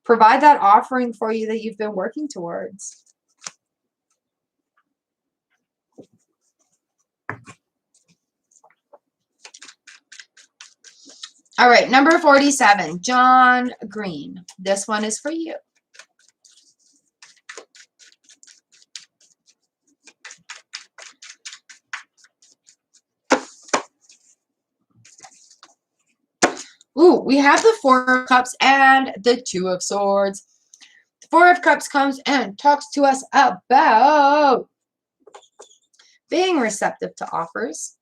provide that offering for you that you've been working towards. All right, number 47, John Green. This one is for you. Ooh, we have the Four of Cups and the Two of Swords. The Four of Cups comes and talks to us about being receptive to offers.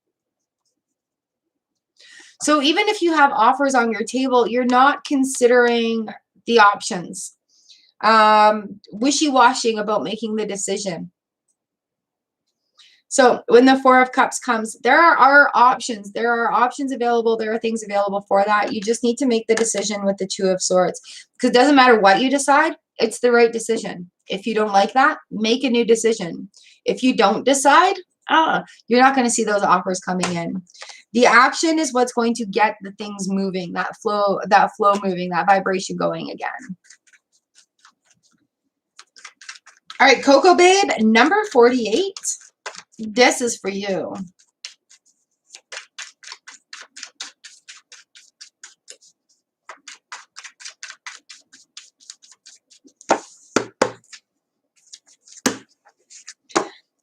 So even if you have offers on your table, you're not considering the options. Wishy-washing about making the decision. So when the Four of Cups comes, there are options. There are options available. There are things available for that. You just need to make the decision with the Two of Swords. Because it doesn't matter what you decide, it's the right decision. If you don't like that, make a new decision. If you don't decide, you're not going to see those offers coming in. The action is what's going to get the things moving, that flow moving, that vibration going again. All right, Coco Babe, number 48. This is for you.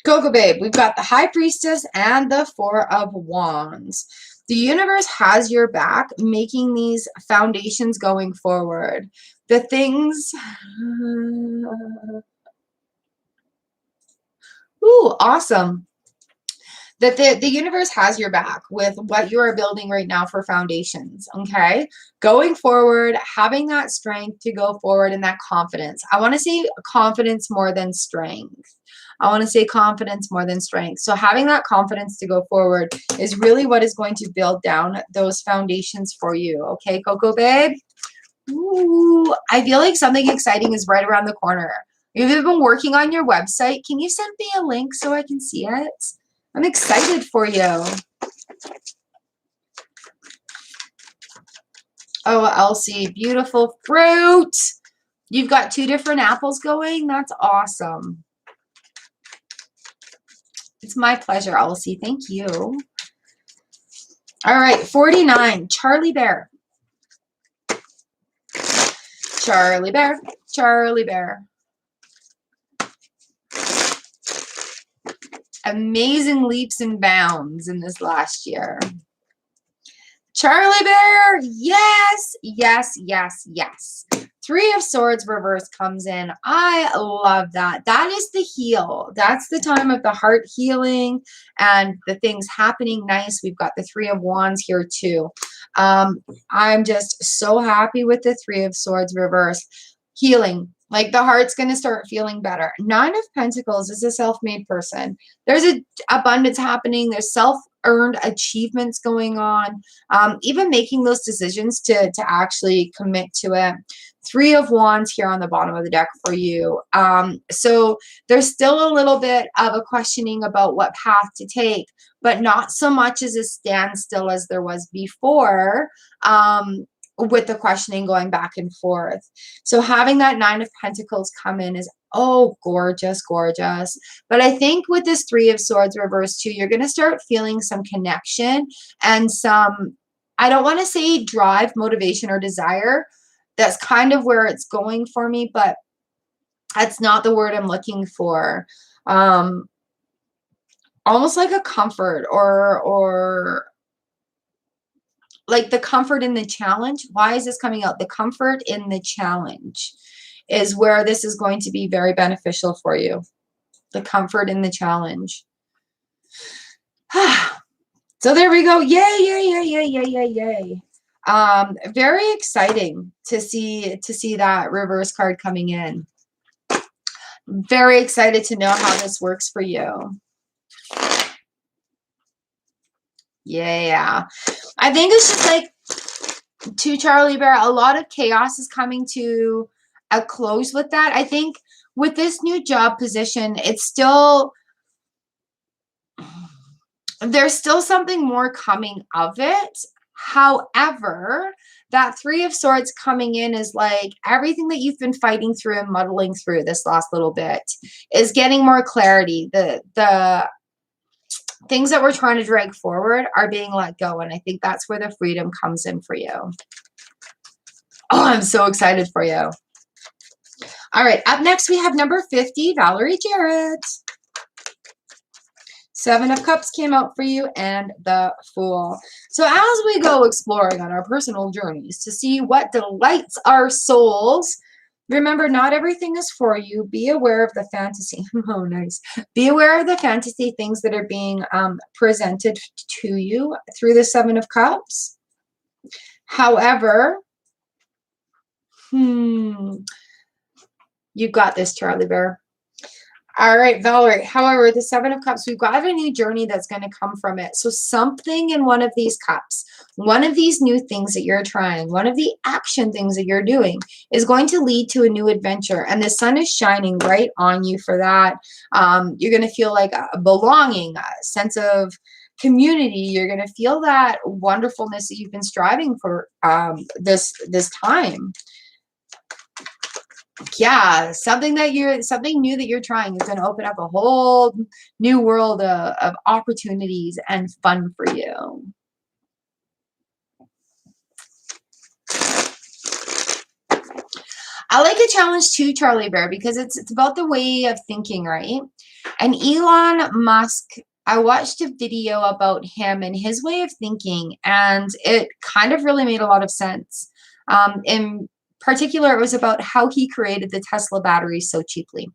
Coco Babe, we've got the High Priestess and the Four of Wands. The universe has your back, making these foundations going forward. The things... Ooh, awesome. That the universe has your back with what you are building right now for foundations, okay? Going forward, having that strength to go forward and that confidence. I want to say confidence more than strength. I want to say confidence more than strength. So having that confidence to go forward is really what is going to build down those foundations for you, okay, Coco Babe? Ooh, I feel like something exciting is right around the corner. If you've been working on your website, can you send me a link so I can see it? I'm excited for you. Oh, Elsie, beautiful fruit. You've got 2 different apples going. That's awesome. It's my pleasure, Elsie. Thank you. All right, 49, Charlie Bear. Charlie Bear, Charlie Bear. Amazing leaps and bounds in this last year. Charlie Bear, yes, yes, yes, yes. 3 of Swords reverse comes in. I love that. That is the heal. That's the time of the heart healing and the things happening nice. We've got the 3 of Wands here too. I'm just so happy with the 3 of Swords reverse. Healing. Like the heart's going to start feeling better. 9 of Pentacles is a self-made person. There's an abundance happening. There's self-earned achievements going on. Even making those decisions to actually commit to it. 3 of Wands here on the bottom of the deck for you. So there's still a little bit of a questioning about what path to take, but not so much as a standstill as there was before. With the questioning going back and forth. So having that 9 of Pentacles come in is, oh, gorgeous, gorgeous. But I think with this 3 of Swords reverse too, you're going to start feeling some connection and some, I don't want to say drive, motivation, or desire. That's kind of where it's going for me, but that's not the word I'm looking for. Almost like a comfort or like the comfort in the challenge. Why is this coming out? The comfort in the challenge is where this is going to be very beneficial for you. The comfort in the challenge. So there we go. Yay, yay, yay, yay, yay, yay, yay. Very exciting to see that reverse card coming in. Very excited to know how this works for you. Yeah. I think it's just like to Charlie Bear, a lot of chaos is coming to a close with that. I think with this new job position, it's still, there's still something more coming of it. However, that 3 of Swords coming in is like everything that you've been fighting through and muddling through this last little bit is getting more clarity. The things that we're trying to drag forward are being let go. And I think that's where the freedom comes in for you. Oh, I'm so excited for you. All right. Up next, we have number 50, Valerie Jarrett. Seven of Cups came out for you, and the Fool. So as we go exploring on our personal journeys to see what delights our souls, remember, not everything is for you. Be aware of the fantasy. Oh, nice. Be aware of the fantasy things that are being presented to you through the Seven of Cups. However, you've got this, Charlie Bear. All right, Valerie. However, the Seven of Cups, we've got a new journey that's going to come from it. So something in one of these cups, one of these new things that you're trying, one of the action things that you're doing is going to lead to a new adventure. And the sun is shining right on you for that. You're going to feel like a belonging, a sense of community. You're going to feel that wonderfulness that you've been striving for this time. Yeah, something new that you're trying is going to open up a whole new world of opportunities and fun for you. I like a challenge too, Charlie Bear, because it's about the way of thinking, right? And Elon Musk, I watched a video about him and his way of thinking, and it kind of really made a lot of sense. In particular, it was about how he created the Tesla batteries so cheaply.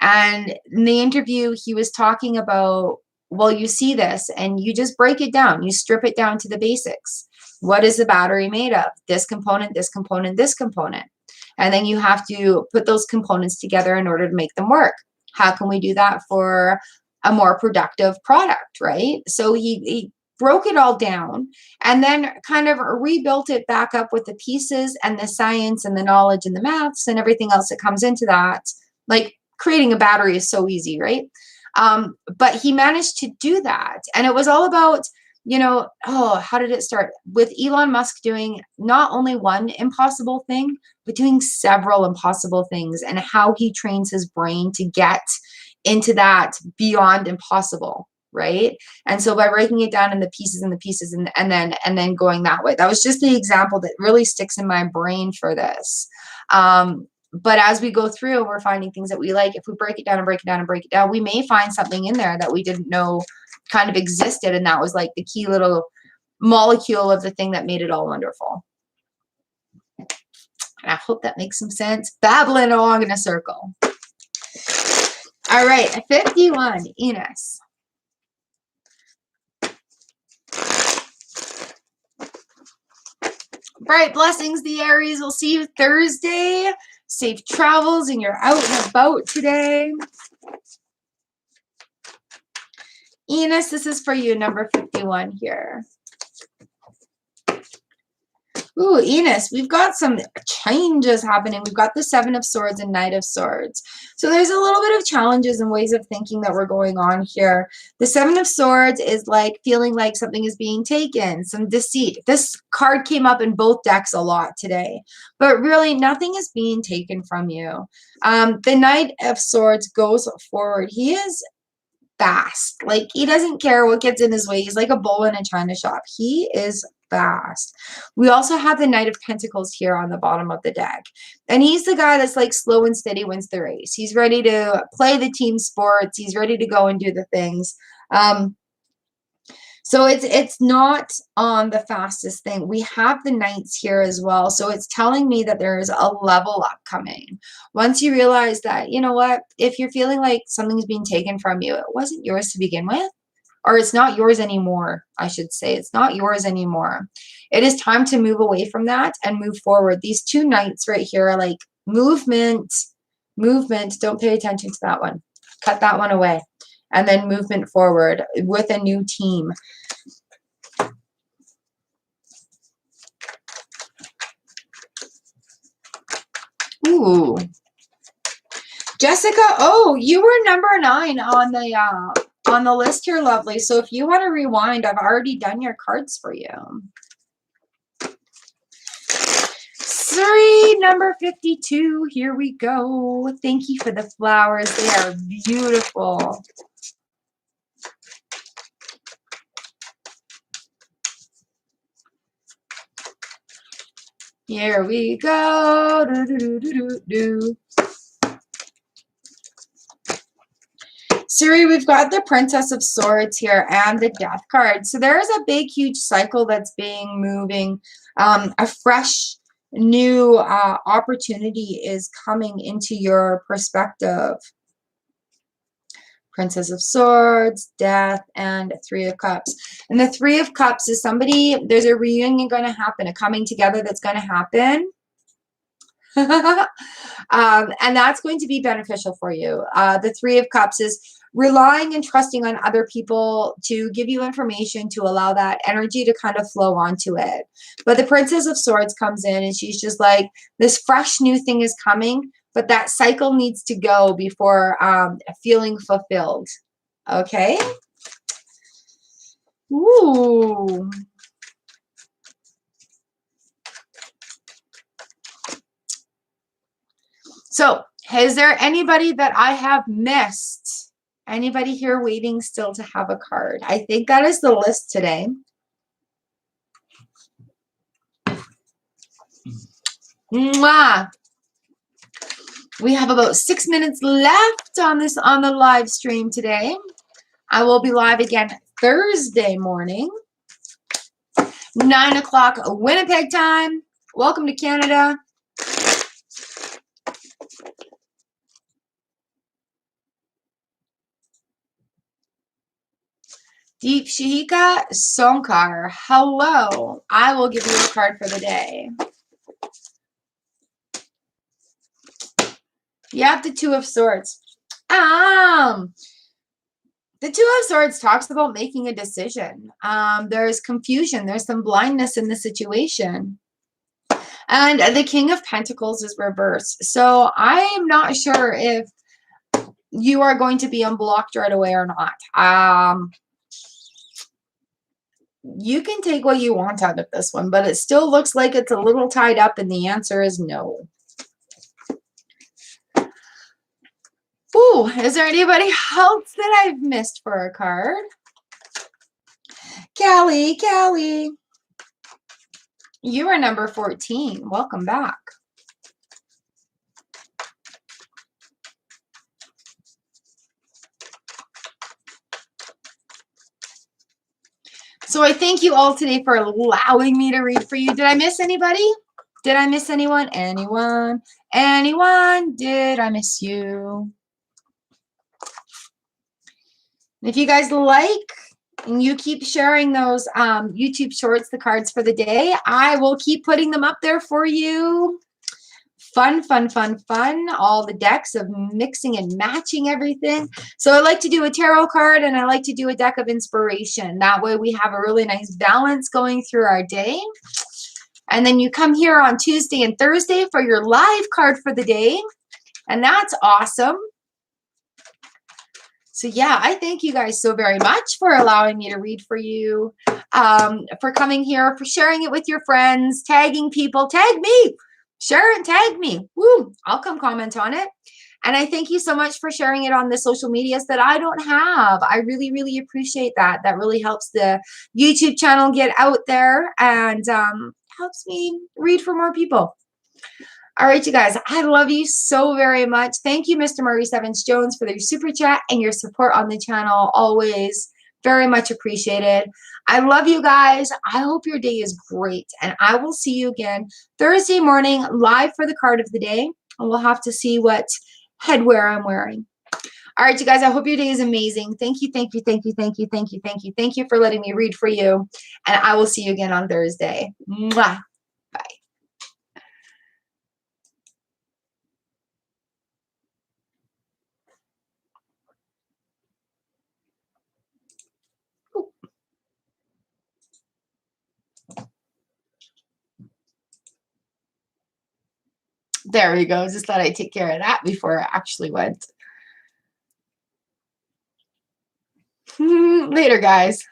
And in the interview, he was talking about, well, you see this and you just break it down. You strip it down to the basics. What is the battery made of? This component, this component, this component. And then you have to put those components together in order to make them work. How can we do that for a more productive product, right? So he broke it all down and then kind of rebuilt it back up with the pieces and the science and the knowledge and the maths and everything else that comes into that. Like creating a battery is so easy, right? But he managed to do that. And it was all about, how did it start? With Elon Musk doing not only one impossible thing, but doing several impossible things, and how he trains his brain to get into that beyond impossible, right? And so by breaking it down in the pieces and then going that way, that was just the example that really sticks in my brain for this. But as we go through, we're finding things that we like. If we break it down and break it down and break it down, we may find something in there that we didn't know kind of existed. And that was like the key little molecule of the thing that made it all wonderful. And I hope that makes some sense. Babbling along in a circle. All right, 51, Enos. Bright blessings, the Aries. We'll see you Thursday. Safe travels, and you're out and about today. Enos, this is for you, number 51 here. Ooh, Enos, we've got some changes happening. We've got the Seven of Swords and Knight of Swords. So there's a little bit of challenges and ways of thinking that were going on here. The Seven of Swords is like feeling like something is being taken, some deceit. This card came up in both decks a lot today, but really nothing is being taken from you. The Knight of Swords goes forward. He is fast. Like, he doesn't care what gets in his way. He's like a bull in a china shop. He is fast. We also have the Knight of Pentacles here on the bottom of the deck. And he's the guy that's like slow and steady wins the race. He's ready to play the team sports. He's ready to go and do the things. So it's not on the fastest thing. We have the Knights here as well. So it's telling me that there's a level up coming. Once you realize that, you know what, if you're feeling like something's being taken from you, it wasn't yours to begin with. Or it's not yours anymore, I should say. It's not yours anymore. It is time to move away from that and move forward. These two Knights right here are like movement. Don't pay attention to that one. Cut that one away. And then movement forward with a new team. Ooh. Jessica, oh, you were number 9 on the list here, lovely. So if you want to rewind, I've already done your cards for you. Sorry, number 52. Here we go. Thank you for the flowers. They are beautiful. Here we go. Do, do, do, do, do. Siri, we've got the Princess of Swords here and the Death card. So there is a big, huge cycle that's being moving. A fresh, new opportunity is coming into your perspective. Princess of Swords, Death, and Three of Cups. And the Three of Cups is somebody, there's a reunion going to happen, a coming together that's going to happen. And that's going to be beneficial for you. The Three of Cups is relying and trusting on other people to give you information to allow that energy to kind of flow onto it. But the Princess of Swords comes in and she's just like, this fresh new thing is coming, but that cycle needs to go before feeling fulfilled. Okay? Ooh. So, is there anybody that I have missed? Anybody here waiting still to have a card? I think that is the list today. Mwah! We have about 6 minutes left on the live stream today. I will be live again Thursday morning, 9 o'clock Winnipeg time. Welcome to Canada. Deep Shihika Sonkar. Hello. I will give you a card for the day. You have the Two of Swords. The Two of Swords talks about making a decision. There's confusion. There's some blindness in the situation. And the King of Pentacles is reversed. So I am not sure if you are going to be unblocked right away or not. You can take what you want out of this one, but it still looks like it's a little tied up, and the answer is no. Ooh, is there anybody else that I've missed for a card? Callie, you are number 14. Welcome back. So I thank you all today for allowing me to read for you. Did I miss anybody? Did I miss anyone? Anyone? Did I miss you? And if you guys like, and you keep sharing those YouTube shorts, the cards for the day, I will keep putting them up there for you. Fun. All the decks of mixing and matching everything. So I like to do a tarot card and I like to do a deck of inspiration. That way we have a really nice balance going through our day. And then you come here on Tuesday and Thursday for your live card for the day. And that's awesome. So yeah, I thank you guys so very much for allowing me to read for you, for coming here, for sharing it with your friends, tagging people. Tag me. Share and tag me. Woo, I'll come comment on it. And I thank you so much for sharing it on the social medias that I don't have. I really, really appreciate that. That really helps the YouTube channel get out there and helps me read for more people. All right, you guys, I love you so very much. Thank you, Mr. Maurice Evans-Jones, for your super chat and your support on the channel. Always very much appreciated. I love you guys. I hope your day is great. And I will see you again Thursday morning live for the card of the day. And we'll have to see what headwear I'm wearing. All right, you guys, I hope your day is amazing. Thank you for letting me read for you. And I will see you again on Thursday. Mwah. Bye. There we go. Just thought I'd take care of that before I actually went. Later, guys.